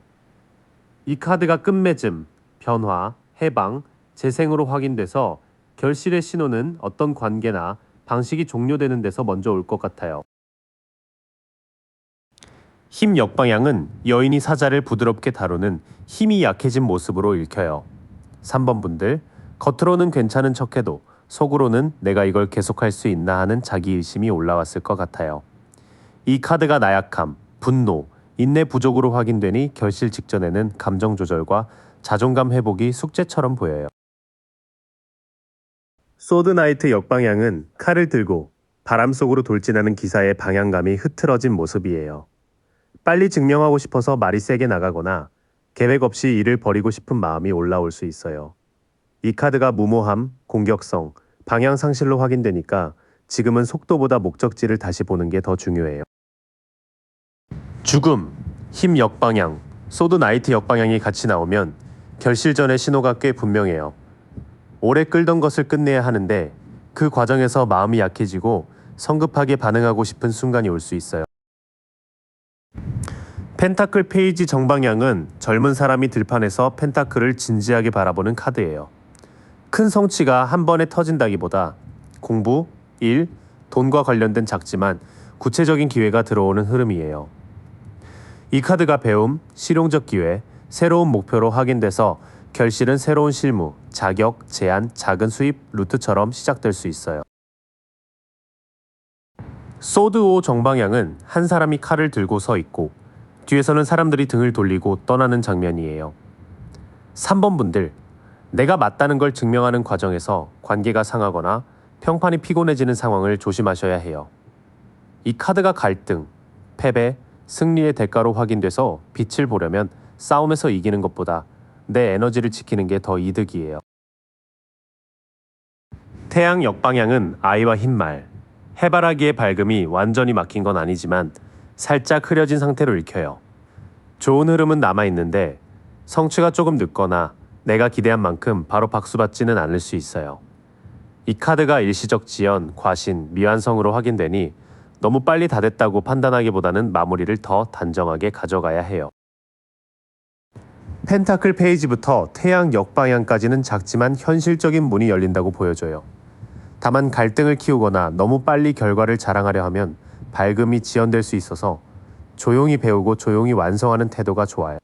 이 카드가 끝맺음, 변화, 해방, 재생으로 확인돼서 결실의 신호는 어떤 관계나 방식이 종료되는 데서 먼저 올 것 같아요. 힘 역방향은 여인이 사자를 부드럽게 다루는 힘이 약해진 모습으로 읽혀요. 3번 분들, 겉으로는 괜찮은 척해도 속으로는 내가 이걸 계속할 수 있나 하는 자기의심이 올라왔을 것 같아요. 이 카드가 나약함, 분노, 인내 부족으로 확인되니 결실 직전에는 감정 조절과 자존감 회복이 숙제처럼 보여요. 소드나이트 역방향은 칼을 들고 바람 속으로 돌진하는 기사의 방향감이 흐트러진 모습이에요. 빨리 증명하고 싶어서 말이 세게 나가거나 계획 없이 일을 벌이고 싶은 마음이 올라올 수 있어요. 이 카드가 무모함, 공격성, 방향 상실로 확인되니까 지금은 속도보다 목적지를 다시 보는 게 더 중요해요. 죽음, 힘 역방향, 소드 나이트 역방향이 같이 나오면 결실 전의 신호가 꽤 분명해요. 오래 끌던 것을 끝내야 하는데 그 과정에서 마음이 약해지고 성급하게 반응하고 싶은 순간이 올 수 있어요. 펜타클 페이지 정방향은 젊은 사람이 들판에서 펜타클을 진지하게 바라보는 카드예요. 큰 성취가 한 번에 터진다기보다 공부, 일, 돈과 관련된 작지만 구체적인 기회가 들어오는 흐름이에요. 이 카드가 배움, 실용적 기회, 새로운 목표로 확인돼서 결실은 새로운 실무, 자격, 제한, 작은 수입 루트처럼 시작될 수 있어요. 소드 5 정방향은 한 사람이 칼을 들고 서 있고 뒤에서는 사람들이 등을 돌리고 떠나는 장면이에요. 3번 분들, 내가 맞다는 걸 증명하는 과정에서 관계가 상하거나 평판이 피곤해지는 상황을 조심하셔야 해요. 이 카드가 갈등, 패배, 승리의 대가로 확인돼서 빛을 보려면 싸움에서 이기는 것보다 내 에너지를 지키는 게 더 이득이에요. 태양 역방향은 아이와 흰말, 해바라기의 밝음이 완전히 막힌 건 아니지만 살짝 흐려진 상태로 읽혀요. 좋은 흐름은 남아있는데 성취가 조금 늦거나 내가 기대한 만큼 바로 박수받지는 않을 수 있어요. 이 카드가 일시적 지연, 과신, 미완성으로 확인되니 너무 빨리 다 됐다고 판단하기보다는 마무리를 더 단정하게 가져가야 해요. 펜타클 페이지부터 태양 역방향까지는 작지만 현실적인 문이 열린다고 보여줘요. 다만 갈등을 키우거나 너무 빨리 결과를 자랑하려 하면 밝음이 지연될 수 있어서 조용히 배우고 조용히 완성하는 태도가 좋아요.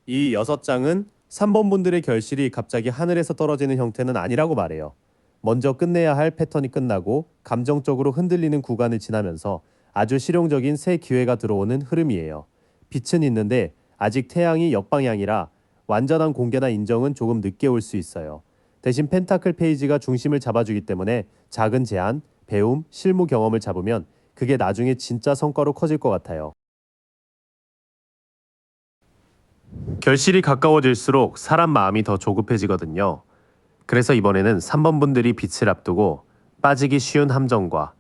이 6장은 3번 분들의 결실이 갑자기 하늘에서 떨어지는 형태는 아니라고 말해요. 먼저 끝내야 할 패턴이 끝나고 감정적으로 흔들리는 구간을 지나면서 아주 실용적인 새 기회가 들어오는 흐름이에요. 빛은 있는데 아직 태양이 역방향이라 완전한 공개나 인정은 조금 늦게 올 수 있어요. 대신 펜타클 페이지가 중심을 잡아주기 때문에 작은 제안, 배움, 실무 경험을 잡으면 그게 나중에 진짜 성과로 커질 것 같아요. 결실이 가까워질수록 사람 마음이 더 조급해지거든요. 그래서 이번에는 3번 분들이 빛을 앞두고 빠지기 쉬운 함정과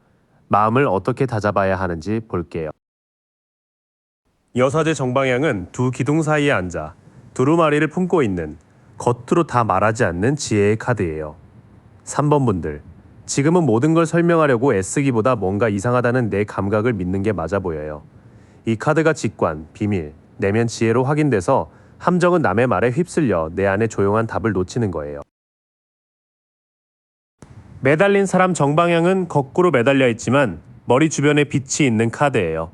마음을 어떻게 다잡아야 하는지 볼게요. 여사제 정방향은 두 기둥 사이에 앉아 두루마리를 품고 있는 겉으로 다 말하지 않는 지혜의 카드예요. 3번 분들, 지금은 모든 걸 설명하려고 애쓰기보다 뭔가 이상하다는 내 감각을 믿는 게 맞아 보여요. 이 카드가 직관, 비밀, 내면 지혜로 확인돼서 함정은 남의 말에 휩쓸려 내 안에 조용한 답을 놓치는 거예요. 매달린 사람 정방향은 거꾸로 매달려 있지만 머리 주변에 빛이 있는 카드예요.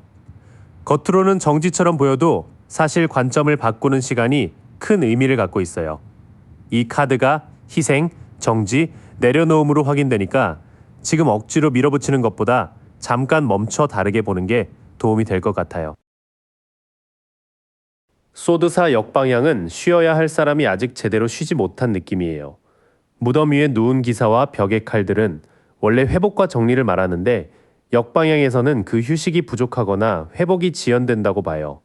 겉으로는 정지처럼 보여도 사실 관점을 바꾸는 시간이 큰 의미를 갖고 있어요. 이 카드가 희생, 정지, 내려놓음으로 확인되니까 지금 억지로 밀어붙이는 것보다 잠깐 멈춰 다르게 보는 게 도움이 될 것 같아요. 소드사 역방향은 쉬어야 할 사람이 아직 제대로 쉬지 못한 느낌이에요. 무덤 위에 누운 기사와 벽의 칼들은 원래 회복과 정리를 말하는데 역방향에서는 그 휴식이 부족하거나 회복이 지연된다고 봐요.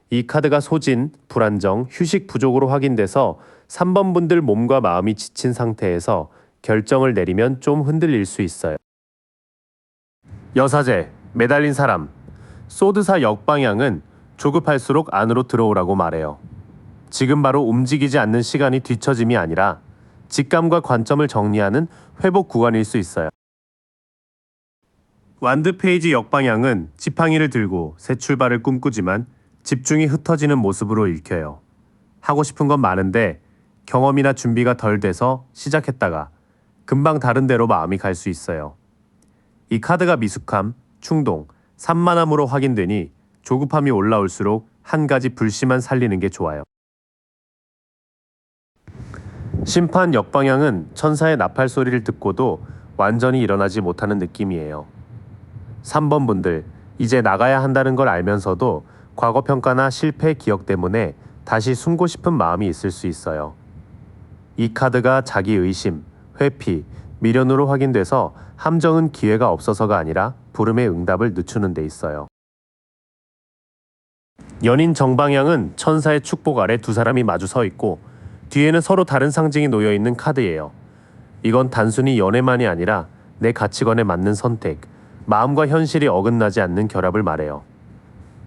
이 카드가 소진, 불안정, 휴식 부족으로 확인돼서 3번 분들 몸과 마음이 지친 상태에서 결정을 내리면 좀 흔들릴 수 있어요. 여사제, 매달린 사람, 소드사 역방향은 조급할수록 안으로 들어오라고 말해요. 지금 바로 움직이지 않는 시간이 뒤처짐이 아니라 직감과 관점을 정리하는 회복 구간일 수 있어요. 완드 페이지 역방향은 지팡이를 들고 새 출발을 꿈꾸지만 집중이 흩어지는 모습으로 읽혀요. 하고 싶은 건 많은데 경험이나 준비가 덜 돼서 시작했다가 금방 다른 데로 마음이 갈 수 있어요. 이 카드가 미숙함, 충동, 산만함으로 확인되니 조급함이 올라올수록 한 가지 불씨만 살리는 게 좋아요. 심판 역방향은 천사의 나팔 소리를 듣고도 완전히 일어나지 못하는 느낌이에요. 3번 분들, 이제 나가야 한다는 걸 알면서도 과거 평가나 실패 기억 때문에 다시 숨고 싶은 마음이 있을 수 있어요. 이 카드가 자기 의심, 회피, 미련으로 확인돼서 함정은 기회가 없어서가 아니라 부름의 응답을 늦추는 데 있어요. 연인 정방향은 천사의 축복 아래 두 사람이 마주 서 있고 뒤에는 서로 다른 상징이 놓여 있는 카드예요. 이건 단순히 연애만이 아니라 내 가치관에 맞는 선택, 마음과 현실이 어긋나지 않는 결합을 말해요.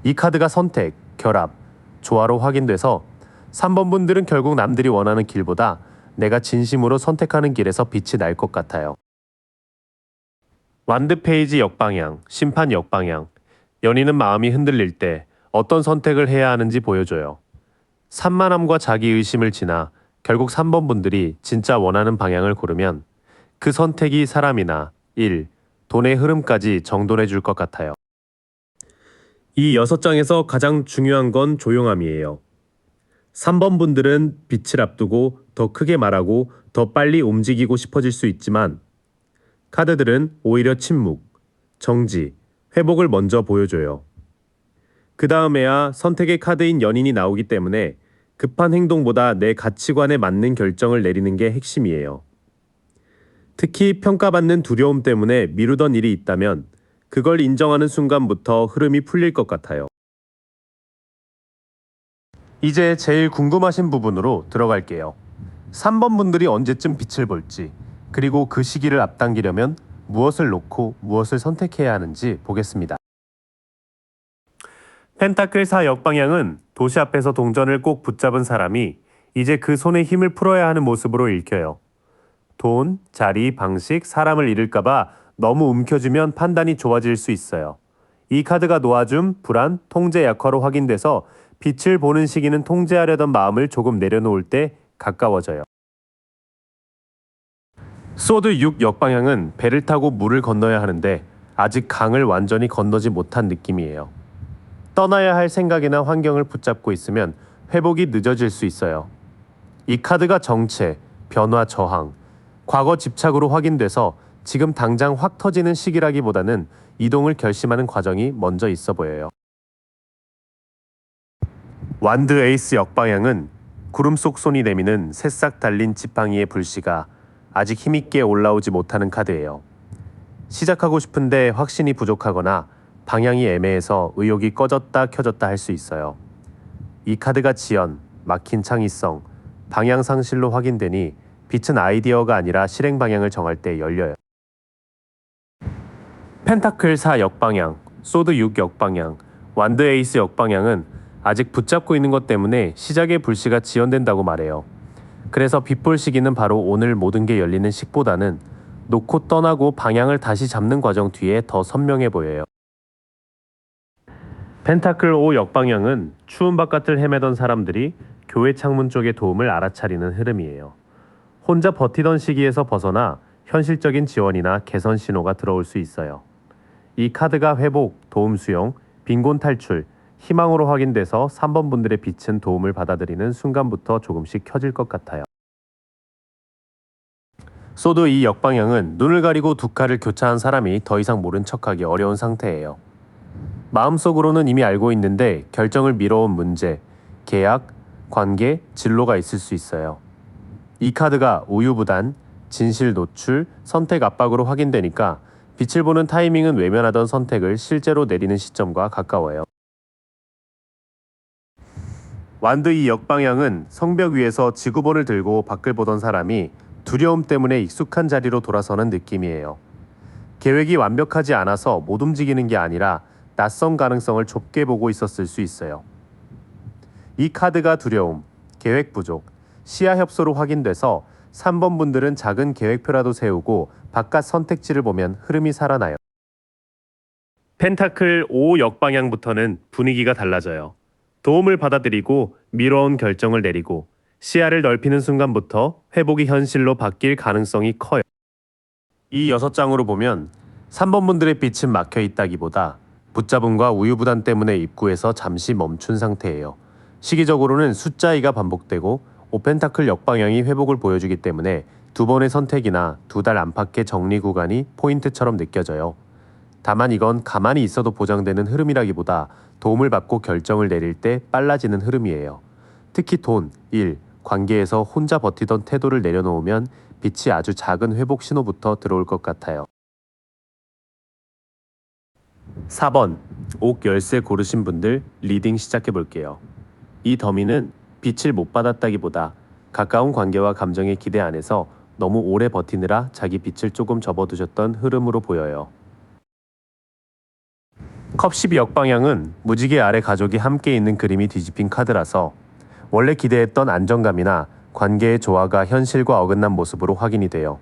이 카드가 선택, 결합, 조화로 확인돼서 3번 분들은 결국 남들이 원하는 길보다 내가 진심으로 선택하는 길에서 빛이 날 것 같아요. 완드 페이지 역방향, 심판 역방향. 연인은 마음이 흔들릴 때 어떤 선택을 해야 하는지 보여줘요. 산만함과 자기의심을 지나 결국 3번 분들이 진짜 원하는 방향을 고르면 그 선택이 사람이나 일, 돈의 흐름까지 정돈해 줄 것 같아요. 이 6장에서 가장 중요한 건 조용함이에요. 3번 분들은 빛을 앞두고 더 크게 말하고 더 빨리 움직이고 싶어질 수 있지만 카드들은 오히려 침묵, 정지, 회복을 먼저 보여줘요. 그 다음에야 선택의 카드인 연인이 나오기 때문에 급한 행동보다 내 가치관에 맞는 결정을 내리는 게 핵심이에요. 특히 평가받는 두려움 때문에 미루던 일이 있다면 그걸 인정하는 순간부터 흐름이 풀릴 것 같아요. 이제 제일 궁금하신 부분으로 들어갈게요. 3번 분들이 언제쯤 빛을 볼지, 그리고 그 시기를 앞당기려면 무엇을 놓고 무엇을 선택해야 하는지 보겠습니다. 펜타클 4 역방향은 도시 앞에서 동전을 꼭 붙잡은 사람이 이제 그 손에 힘을 풀어야 하는 모습으로 읽혀요. 돈, 자리, 방식, 사람을 잃을까봐 너무 움켜쥐면 판단이 좋아질 수 있어요. 이 카드가 놓아줌, 불안, 통제 약화로 확인돼서 빛을 보는 시기는 통제하려던 마음을 조금 내려놓을 때 가까워져요. 소드 6 역방향은 배를 타고 물을 건너야 하는데 아직 강을 완전히 건너지 못한 느낌이에요. 떠나야 할 생각이나 환경을 붙잡고 있으면 회복이 늦어질 수 있어요. 이 카드가 정체, 변화, 저항, 과거 집착으로 확인돼서 지금 당장 확 터지는 시기라기보다는 이동을 결심하는 과정이 먼저 있어 보여요. 완드 에이스 역방향은 구름 속 손이 내미는 새싹 달린 지팡이의 불씨가 아직 힘있게 올라오지 못하는 카드예요. 시작하고 싶은데 확신이 부족하거나 방향이 애매해서 의욕이 꺼졌다 켜졌다 할 수 있어요. 이 카드가 지연, 막힌 창의성, 방향 상실로 확인되니 빛은 아이디어가 아니라 실행 방향을 정할 때 열려요. 펜타클 4 역방향, 소드 6 역방향, 완드 에이스 역방향은 아직 붙잡고 있는 것 때문에 시작의 불씨가 지연된다고 말해요. 그래서 빛볼 시기는 바로 오늘 모든 게 열리는 식보다는 놓고 떠나고 방향을 다시 잡는 과정 뒤에 더 선명해 보여요. 펜타클 5 역방향은 추운 바깥을 헤매던 사람들이 교회 창문 쪽의 도움을 알아차리는 흐름이에요. 혼자 버티던 시기에서 벗어나 현실적인 지원이나 개선 신호가 들어올 수 있어요. 이 카드가 회복, 도움 수용, 빈곤 탈출, 희망으로 확인돼서 3번 분들의 빛은 도움을 받아들이는 순간부터 조금씩 켜질 것 같아요. 소드 2 역방향은 눈을 가리고 두 칼을 교차한 사람이 더 이상 모른 척하기 어려운 상태예요. 마음속으로는 이미 알고 있는데 결정을 미뤄온 문제, 계약, 관계, 진로가 있을 수 있어요. 이 카드가 우유부단, 진실 노출, 선택 압박으로 확인되니까 빛을 보는 타이밍은 외면하던 선택을 실제로 내리는 시점과 가까워요. 완드 2 역방향은 성벽 위에서 지구본을 들고 밖을 보던 사람이 두려움 때문에 익숙한 자리로 돌아서는 느낌이에요. 계획이 완벽하지 않아서 못 움직이는 게 아니라 낯선 가능성을 좁게 보고 있었을 수 있어요. 이 카드가 두려움, 계획 부족, 시야 협소로 확인돼서 3번 분들은 작은 계획표라도 세우고 바깥 선택지를 보면 흐름이 살아나요. 펜타클 5 역방향부터는 분위기가 달라져요. 도움을 받아들이고 미뤄온 결정을 내리고 시야를 넓히는 순간부터 회복이 현실로 바뀔 가능성이 커요. 이 6장으로 보면 3번 분들의 빛은 막혀 있다기보다 붙잡음과 우유부단 때문에 입구에서 잠시 멈춘 상태예요. 시기적으로는 숫자 2가 반복되고 5펜타클 역방향이 회복을 보여주기 때문에 두 번의 선택이나 두 달 안팎의 정리 구간이 포인트처럼 느껴져요. 다만 이건 가만히 있어도 보장되는 흐름이라기보다 도움을 받고 결정을 내릴 때 빨라지는 흐름이에요. 특히 돈, 일, 관계에서 혼자 버티던 태도를 내려놓으면 빛이 아주 작은 회복 신호부터 들어올 것 같아요. 4번, 옥 열쇠 고르신 분들 리딩 시작해 볼게요. 이 더미는 빛을 못 받았다기보다 가까운 관계와 감정의 기대 안에서 너무 오래 버티느라 자기 빛을 조금 접어두셨던 흐름으로 보여요. 컵 12 역방향은 무지개 아래 가족이 함께 있는 그림이 뒤집힌 카드라서 원래 기대했던 안정감이나 관계의 조화가 현실과 어긋난 모습으로 확인이 돼요.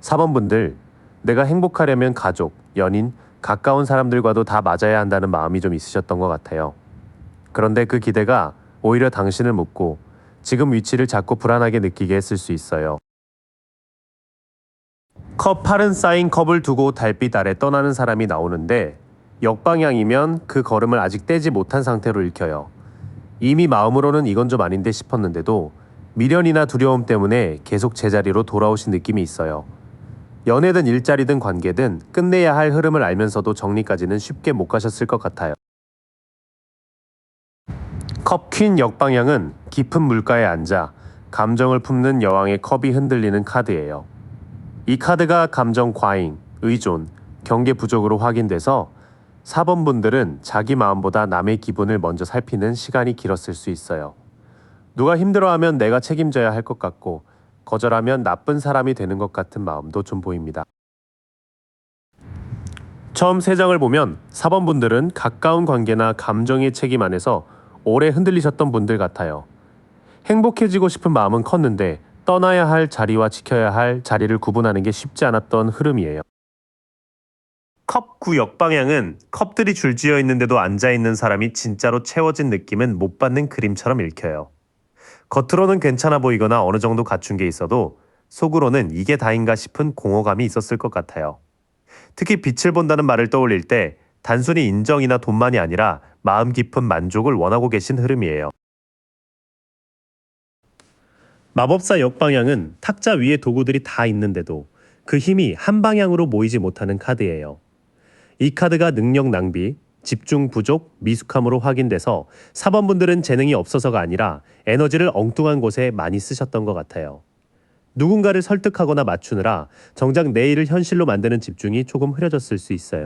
4번 분들, 내가 행복하려면 가족, 연인, 가까운 사람들과도 다 맞아야 한다는 마음이 좀 있으셨던 것 같아요. 그런데 그 기대가 오히려 당신을 묶고 지금 위치를 자꾸 불안하게 느끼게 했을 수 있어요. 컵 8은 쌓인 컵을 두고 달빛 아래 떠나는 사람이 나오는데 역방향이면 그 걸음을 아직 떼지 못한 상태로 읽혀요. 이미 마음으로는 이건 좀 아닌데 싶었는데도 미련이나 두려움 때문에 계속 제자리로 돌아오신 느낌이 있어요. 연애든 일자리든 관계든 끝내야 할 흐름을 알면서도 정리까지는 쉽게 못 가셨을 것 같아요. 컵 퀸 역방향은 깊은 물가에 앉아 감정을 품는 여왕의 컵이 흔들리는 카드예요. 이 카드가 감정 과잉, 의존, 경계 부족으로 확인돼서 4번 분들은 자기 마음보다 남의 기분을 먼저 살피는 시간이 길었을 수 있어요. 누가 힘들어하면 내가 책임져야 할 것 같고 거절하면 나쁜 사람이 되는 것 같은 마음도 좀 보입니다. 처음 3장을 보면 4번 분들은 가까운 관계나 감정의 책임 안에서 오래 흔들리셨던 분들 같아요. 행복해지고 싶은 마음은 컸는데 떠나야 할 자리와 지켜야 할 자리를 구분하는 게 쉽지 않았던 흐름이에요. 컵 9 역방향은 컵들이 줄지어 있는데도 앉아있는 사람이 진짜로 채워진 느낌은 못 받는 그림처럼 읽혀요. 겉으로는 괜찮아 보이거나 어느 정도 갖춘 게 있어도 속으로는 이게 다인가 싶은 공허감이 있었을 것 같아요. 특히 빛을 본다는 말을 떠올릴 때 단순히 인정이나 돈만이 아니라 마음 깊은 만족을 원하고 계신 흐름이에요. 마법사 역방향은 탁자 위에 도구들이 다 있는데도 그 힘이 한 방향으로 모이지 못하는 카드예요. 이 카드가 능력 낭비, 집중 부족, 미숙함으로 확인돼서 4번 분들은 재능이 없어서가 아니라 에너지를 엉뚱한 곳에 많이 쓰셨던 것 같아요. 누군가를 설득하거나 맞추느라 정작 내일을 현실로 만드는 집중이 조금 흐려졌을 수 있어요.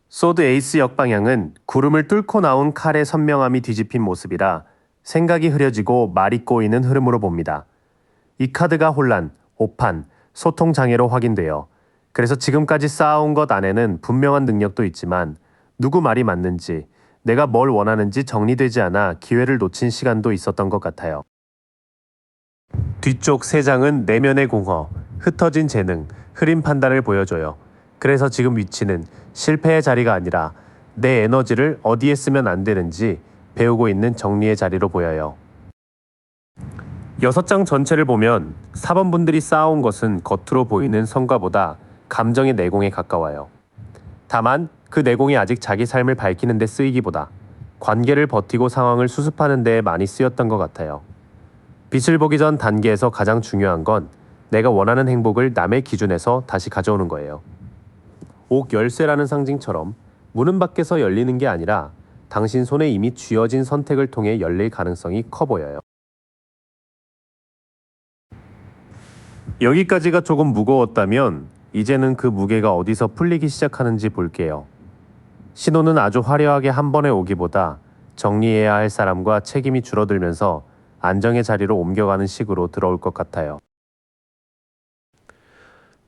소드 에이스 역방향은 구름을 뚫고 나온 칼의 선명함이 뒤집힌 모습이라 생각이 흐려지고 말이 꼬이는 흐름으로 봅니다. 이 카드가 혼란, 오판, 소통 장애로 확인돼요. 그래서 지금까지 쌓아온 것 안에는 분명한 능력도 있지만 누구 말이 맞는지, 내가 뭘 원하는지 정리되지 않아 기회를 놓친 시간도 있었던 것 같아요. 뒤쪽 3장은 내면의 공허, 흩어진 재능, 흐린 판단을 보여줘요. 그래서 지금 위치는 실패의 자리가 아니라 내 에너지를 어디에 쓰면 안 되는지 배우고 있는 정리의 자리로 보여요. 6장 전체를 보면 4번 분들이 쌓아온 것은 겉으로 보이는 성과보다 감정의 내공에 가까워요. 다만 그 내공이 아직 자기 삶을 밝히는 데 쓰이기보다 관계를 버티고 상황을 수습하는 데 많이 쓰였던 것 같아요. 빛을 보기 전 단계에서 가장 중요한 건 내가 원하는 행복을 남의 기준에서 다시 가져오는 거예요. 옥 열쇠라는 상징처럼 문은 밖에서 열리는 게 아니라 당신 손에 이미 쥐어진 선택을 통해 열릴 가능성이 커 보여요. 여기까지가 조금 무거웠다면 이제는 그 무게가 어디서 풀리기 시작하는지 볼게요. 신호는 아주 화려하게 한 번에 오기보다 정리해야 할 사람과 책임이 줄어들면서 안정의 자리로 옮겨가는 식으로 들어올 것 같아요.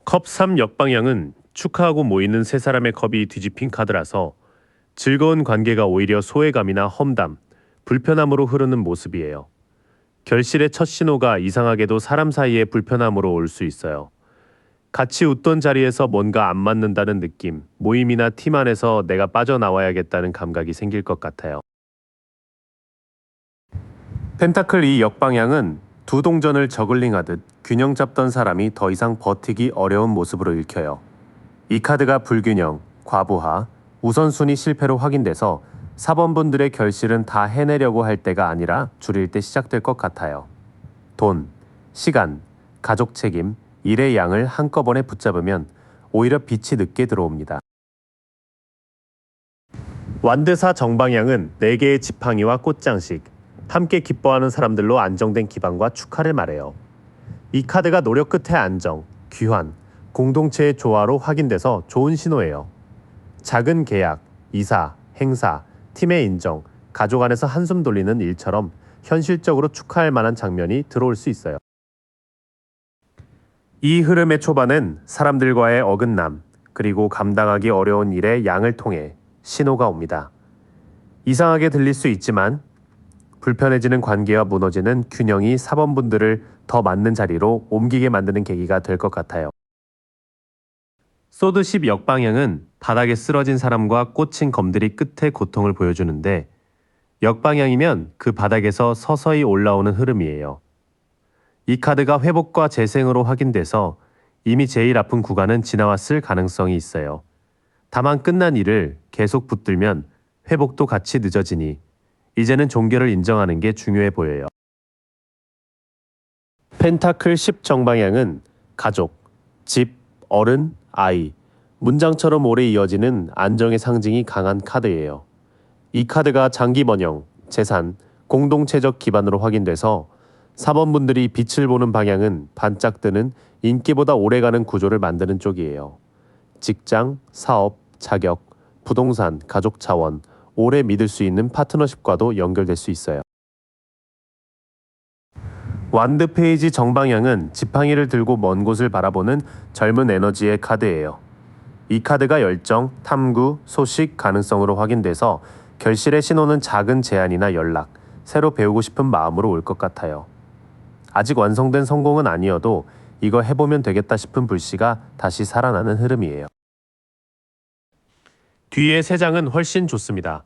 컵 3 역방향은 축하하고 모이는 세 사람의 컵이 뒤집힌 카드라서 즐거운 관계가 오히려 소외감이나 험담, 불편함으로 흐르는 모습이에요. 결실의 첫 신호가 이상하게도 사람 사이의 불편함으로 올 수 있어요. 같이 웃던 자리에서 뭔가 안 맞는다는 느낌, 모임이나 팀 안에서 내가 빠져나와야겠다는 감각이 생길 것 같아요. 펜타클 이 역방향은 두 동전을 저글링하듯 균형 잡던 사람이 더 이상 버티기 어려운 모습으로 읽혀요. 이 카드가 불균형, 과부하, 우선순위 실패로 확인돼서 사번분들의 결실은 다 해내려고 할 때가 아니라 줄일 때 시작될 것 같아요. 돈, 시간, 가족 책임, 일의 양을 한꺼번에 붙잡으면 오히려 빛이 늦게 들어옵니다. 완드사 정방향은 4개의 지팡이와 꽃장식, 함께 기뻐하는 사람들로 안정된 기반과 축하를 말해요. 이 카드가 노력 끝에 안정, 귀환, 공동체의 조화로 확인돼서 좋은 신호예요. 작은 계약, 이사, 행사, 팀의 인정, 가족 안에서 한숨 돌리는 일처럼 현실적으로 축하할 만한 장면이 들어올 수 있어요. 이 흐름의 초반은 사람들과의 어긋남, 그리고 감당하기 어려운 일의 양을 통해 신호가 옵니다. 이상하게 들릴 수 있지만 불편해지는 관계와 무너지는 균형이 사번분들을 더 맞는 자리로 옮기게 만드는 계기가 될 것 같아요. 소드 10 역방향은 바닥에 쓰러진 사람과 꽂힌 검들이 끝에 고통을 보여주는데, 역방향이면 그 바닥에서 서서히 올라오는 흐름이에요. 이 카드가 회복과 재생으로 확인돼서 이미 제일 아픈 구간은 지나왔을 가능성이 있어요. 다만 끝난 일을 계속 붙들면 회복도 같이 늦어지니 이제는 종결을 인정하는 게 중요해 보여요. 펜타클 10 정방향은 가족, 집, 어른, 아이, 문장처럼 오래 이어지는 안정의 상징이 강한 카드예요. 이 카드가 장기 번영, 재산, 공동체적 기반으로 확인돼서 사번분들이 빛을 보는 방향은 반짝드는 인기보다 오래가는 구조를 만드는 쪽이에요. 직장, 사업, 자격, 부동산, 가족 자원, 오래 믿을 수 있는 파트너십과도 연결될 수 있어요. 완드 페이지 정방향은 지팡이를 들고 먼 곳을 바라보는 젊은 에너지의 카드예요. 이 카드가 열정, 탐구, 소식, 가능성으로 확인돼서 결실의 신호는 작은 제안이나 연락, 새로 배우고 싶은 마음으로 올 것 같아요. 아직 완성된 성공은 아니어도 이거 해보면 되겠다 싶은 불씨가 다시 살아나는 흐름이에요. 뒤에 3장은 훨씬 좋습니다.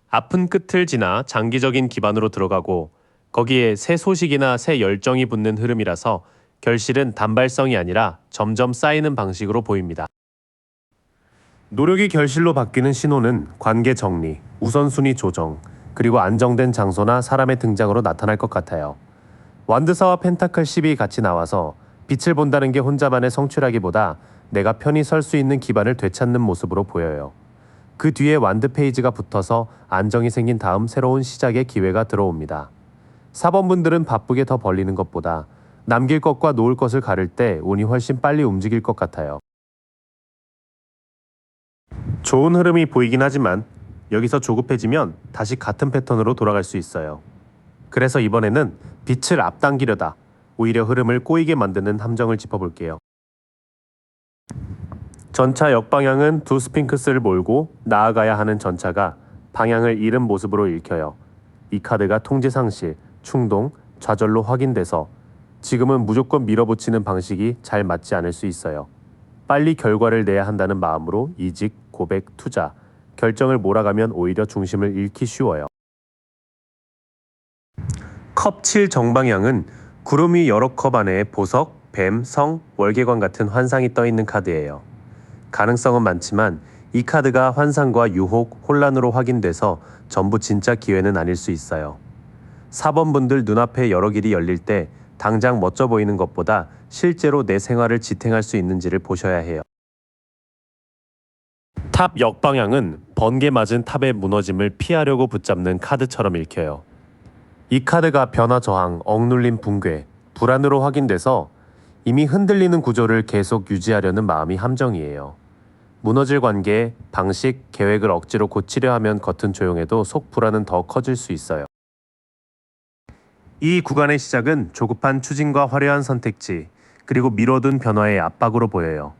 아픈 끝을 지나 장기적인 기반으로 들어가고 거기에 새 소식이나 새 열정이 붙는 흐름이라서 결실은 단발성이 아니라 점점 쌓이는 방식으로 보입니다. 노력이 결실로 바뀌는 신호는 관계 정리, 우선순위 조정, 그리고 안정된 장소나 사람의 등장으로 나타날 것 같아요. 완드사와 펜타클 10이 같이 나와서 빛을 본다는 게 혼자만의 성취라기보다 내가 편히 설 수 있는 기반을 되찾는 모습으로 보여요. 그 뒤에 완드 페이지가 붙어서 안정이 생긴 다음 새로운 시작의 기회가 들어옵니다. 사번분들은 바쁘게 더 벌리는 것보다 남길 것과 놓을 것을 가를 때 운이 훨씬 빨리 움직일 것 같아요. 좋은 흐름이 보이긴 하지만 여기서 조급해지면 다시 같은 패턴으로 돌아갈 수 있어요. 그래서 이번에는 빛을 앞당기려다 오히려 흐름을 꼬이게 만드는 함정을 짚어볼게요. 전차 역방향은 두 스핑크스를 몰고 나아가야 하는 전차가 방향을 잃은 모습으로 읽혀요. 이 카드가 통제 상실, 충동, 좌절로 확인돼서 지금은 무조건 밀어붙이는 방식이 잘 맞지 않을 수 있어요. 빨리 결과를 내야 한다는 마음으로 이직, 고백, 투자, 결정을 몰아가면 오히려 중심을 잃기 쉬워요. 컵 7 정방향은 구름 위 여러 컵 안에 보석, 뱀, 성, 월계관 같은 환상이 떠있는 카드예요. 가능성은 많지만 이 카드가 환상과 유혹, 혼란으로 확인돼서 전부 진짜 기회는 아닐 수 있어요. 4번분들 눈앞에 여러 길이 열릴 때 당장 멋져 보이는 것보다 실제로 내 생활을 지탱할 수 있는지를 보셔야 해요. 탑 역방향은 번개 맞은 탑의 무너짐을 피하려고 붙잡는 카드처럼 읽혀요. 이 카드가 변화 저항, 억눌림 붕괴, 불안으로 확인돼서 이미 흔들리는 구조를 계속 유지하려는 마음이 함정이에요. 무너질 관계, 방식, 계획을 억지로 고치려 하면 겉은 조용해도 속 불안은 더 커질 수 있어요. 이 구간의 시작은 조급한 추진과 화려한 선택지, 그리고 미뤄둔 변화의 압박으로 보여요.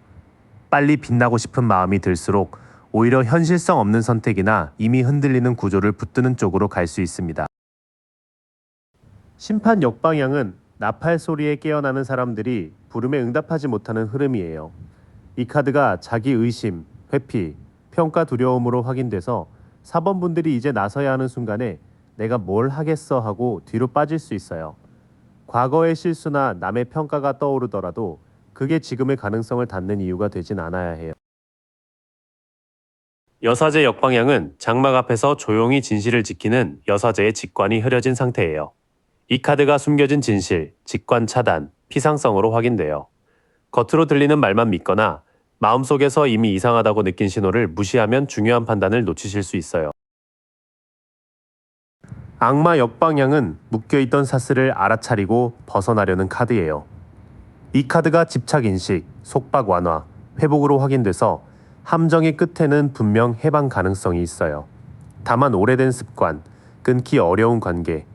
빨리 빛나고 싶은 마음이 들수록 오히려 현실성 없는 선택이나 이미 흔들리는 구조를 붙드는 쪽으로 갈 수 있습니다. 심판 역방향은 나팔 소리에 깨어나는 사람들이 부름에 응답하지 못하는 흐름이에요. 이 카드가 자기 의심, 회피, 평가 두려움으로 확인돼서 사번분들이 이제 나서야 하는 순간에 내가 뭘 하겠어 하고 뒤로 빠질 수 있어요. 과거의 실수나 남의 평가가 떠오르더라도 그게 지금의 가능성을 닫는 이유가 되진 않아야 해요. 여사제 역방향은 장막 앞에서 조용히 진실을 지키는 여사제의 직관이 흐려진 상태예요. 이 카드가 숨겨진 진실, 직관 차단, 피상성으로 확인돼요. 겉으로 들리는 말만 믿거나 마음속에서 이미 이상하다고 느낀 신호를 무시하면 중요한 판단을 놓치실 수 있어요. 악마 역방향은 묶여있던 사슬을 알아차리고 벗어나려는 카드예요. 이 카드가 집착인식, 속박 완화, 회복으로 확인돼서 함정의 끝에는 분명 해방 가능성이 있어요. 다만 오래된 습관, 끊기 어려운 관계,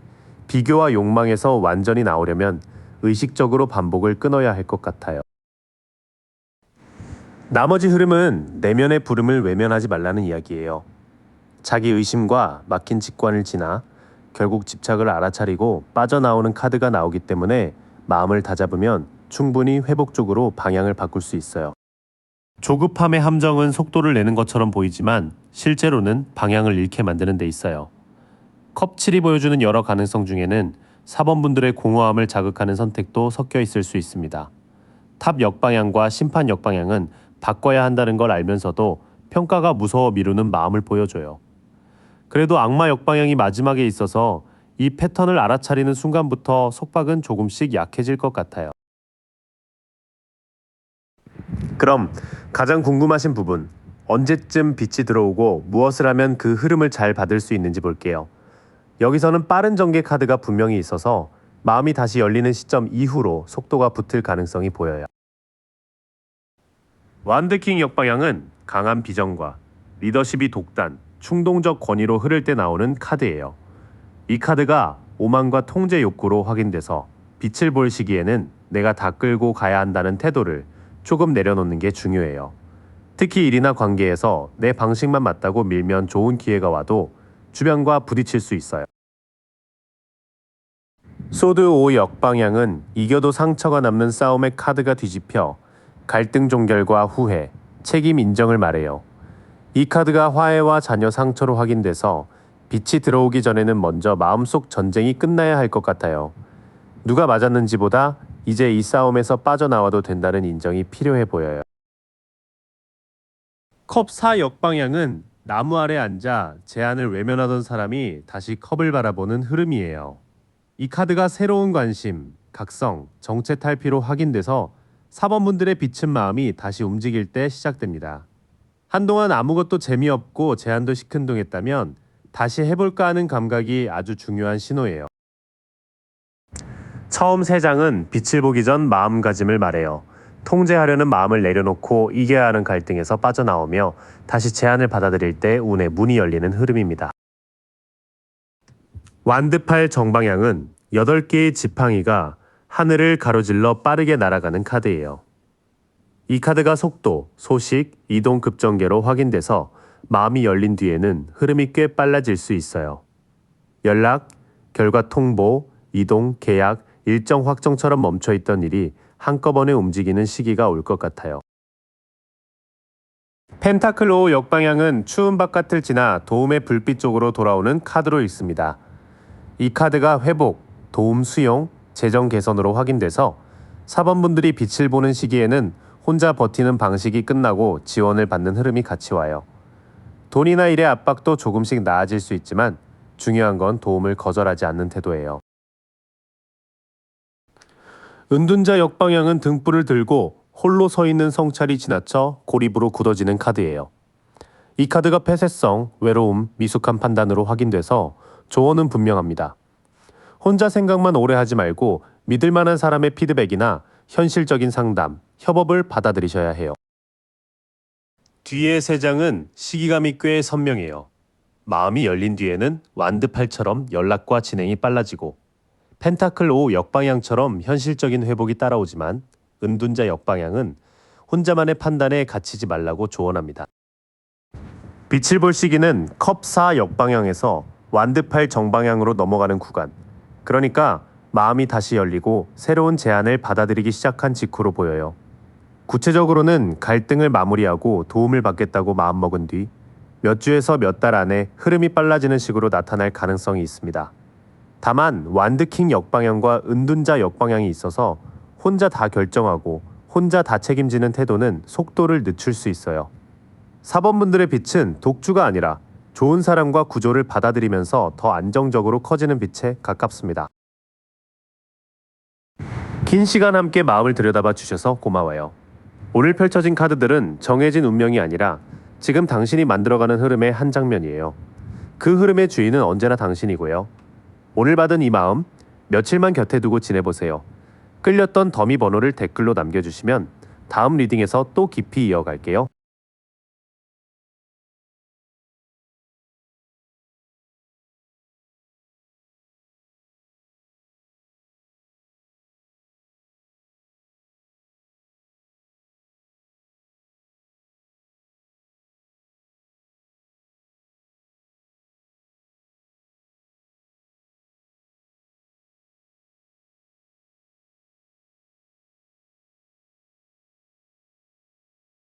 비교와 욕망에서 완전히 나오려면 의식적으로 반복을 끊어야 할 것 같아요. 나머지 흐름은 내면의 부름을 외면하지 말라는 이야기예요. 자기 의심과 막힌 직관을 지나 결국 집착을 알아차리고 빠져나오는 카드가 나오기 때문에 마음을 다잡으면 충분히 회복 쪽으로 방향을 바꿀 수 있어요. 조급함의 함정은 속도를 내는 것처럼 보이지만 실제로는 방향을 잃게 만드는 데 있어요. 컵7이 보여주는 여러 가능성 중에는 4번분들의 공허함을 자극하는 선택도 섞여 있을 수 있습니다. 탑 역방향과 심판 역방향은 바꿔야 한다는 걸 알면서도 평가가 무서워 미루는 마음을 보여줘요. 그래도 악마 역방향이 마지막에 있어서 이 패턴을 알아차리는 순간부터 속박은 조금씩 약해질 것 같아요. 그럼 가장 궁금하신 부분, 언제쯤 빛이 들어오고 무엇을 하면 그 흐름을 잘 받을 수 있는지 볼게요. 여기서는 빠른 전개 카드가 분명히 있어서 마음이 다시 열리는 시점 이후로 속도가 붙을 가능성이 보여요. 완드킹 역방향은 강한 비전과 리더십이 독단, 충동적 권위로 흐를 때 나오는 카드예요. 이 카드가 오만과 통제 욕구로 확인돼서 빛을 볼 시기에는 내가 다 끌고 가야 한다는 태도를 조금 내려놓는 게 중요해요. 특히 일이나 관계에서 내 방식만 맞다고 밀면 좋은 기회가 와도 주변과 부딪힐 수 있어요. 소드 5 역방향은 이겨도 상처가 남는 싸움의 카드가 뒤집혀 갈등 종결과 후회, 책임 인정을 말해요. 이 카드가 화해와 자녀 상처로 확인돼서 빛이 들어오기 전에는 먼저 마음속 전쟁이 끝나야 할 것 같아요. 누가 맞았는지보다 이제 이 싸움에서 빠져나와도 된다는 인정이 필요해 보여요. 컵 4 역방향은 나무 아래 앉아 제안을 외면하던 사람이 다시 컵을 바라보는 흐름이에요. 이 카드가 새로운 관심, 각성, 정체 탈피로 확인돼서 4번분들의 비친 마음이 다시 움직일 때 시작됩니다. 한동안 아무것도 재미없고 제안도 시큰둥했다면 다시 해볼까 하는 감각이 아주 중요한 신호예요. 처음 3장은 빛을 보기 전 마음가짐을 말해요. 통제하려는 마음을 내려놓고 이겨야 하는 갈등에서 빠져나오며 다시 제안을 받아들일 때 운의 문이 열리는 흐름입니다. 완드팔 정방향은 8개의 지팡이가 하늘을 가로질러 빠르게 날아가는 카드예요. 이 카드가 속도, 소식, 이동 급전개로 확인돼서 마음이 열린 뒤에는 흐름이 꽤 빨라질 수 있어요. 연락, 결과 통보, 이동, 계약, 일정 확정처럼 멈춰있던 일이 한꺼번에 움직이는 시기가 올 것 같아요. 펜타클 5 역방향은 추운 바깥을 지나 도움의 불빛 쪽으로 돌아오는 카드로 읽습니다. 이 카드가 회복, 도움 수용, 재정 개선으로 확인돼서 4번분들이 빛을 보는 시기에는 혼자 버티는 방식이 끝나고 지원을 받는 흐름이 같이 와요. 돈이나 일의 압박도 조금씩 나아질 수 있지만 중요한 건 도움을 거절하지 않는 태도예요. 은둔자 역방향은 등불을 들고 홀로 서 있는 성찰이 지나쳐 고립으로 굳어지는 카드예요. 이 카드가 폐쇄성, 외로움, 미숙한 판단으로 확인돼서 조언은 분명합니다. 혼자 생각만 오래 하지 말고 믿을 만한 사람의 피드백이나 현실적인 상담, 협업을 받아들이셔야 해요. 뒤의 3장은 시기감이 꽤 선명해요. 마음이 열린 뒤에는 완드팔처럼 연락과 진행이 빨라지고 펜타클 5 역방향처럼 현실적인 회복이 따라오지만 은둔자 역방향은 혼자만의 판단에 갇히지 말라고 조언합니다. 빛을 볼 시기는 컵 4 역방향에서 완드팔 정방향으로 넘어가는 구간. 그러니까 마음이 다시 열리고 새로운 제안을 받아들이기 시작한 직후로 보여요. 구체적으로는 갈등을 마무리하고 도움을 받겠다고 마음먹은 뒤 몇 주에서 몇 달 안에 흐름이 빨라지는 식으로 나타날 가능성이 있습니다. 다만 완드킹 역방향과 은둔자 역방향이 있어서 혼자 다 결정하고 혼자 다 책임지는 태도는 속도를 늦출 수 있어요. 4번분들의 빛은 독주가 아니라 좋은 사람과 구조를 받아들이면서 더 안정적으로 커지는 빛에 가깝습니다. 긴 시간 함께 마음을 들여다봐 주셔서 고마워요. 오늘 펼쳐진 카드들은 정해진 운명이 아니라 지금 당신이 만들어가는 흐름의 한 장면이에요. 그 흐름의 주인은 언제나 당신이고요. 오늘 받은 이 마음, 며칠만 곁에 두고 지내보세요. 끌렸던 더미 번호를 댓글로 남겨주시면 다음 리딩에서 또 깊이 이어갈게요.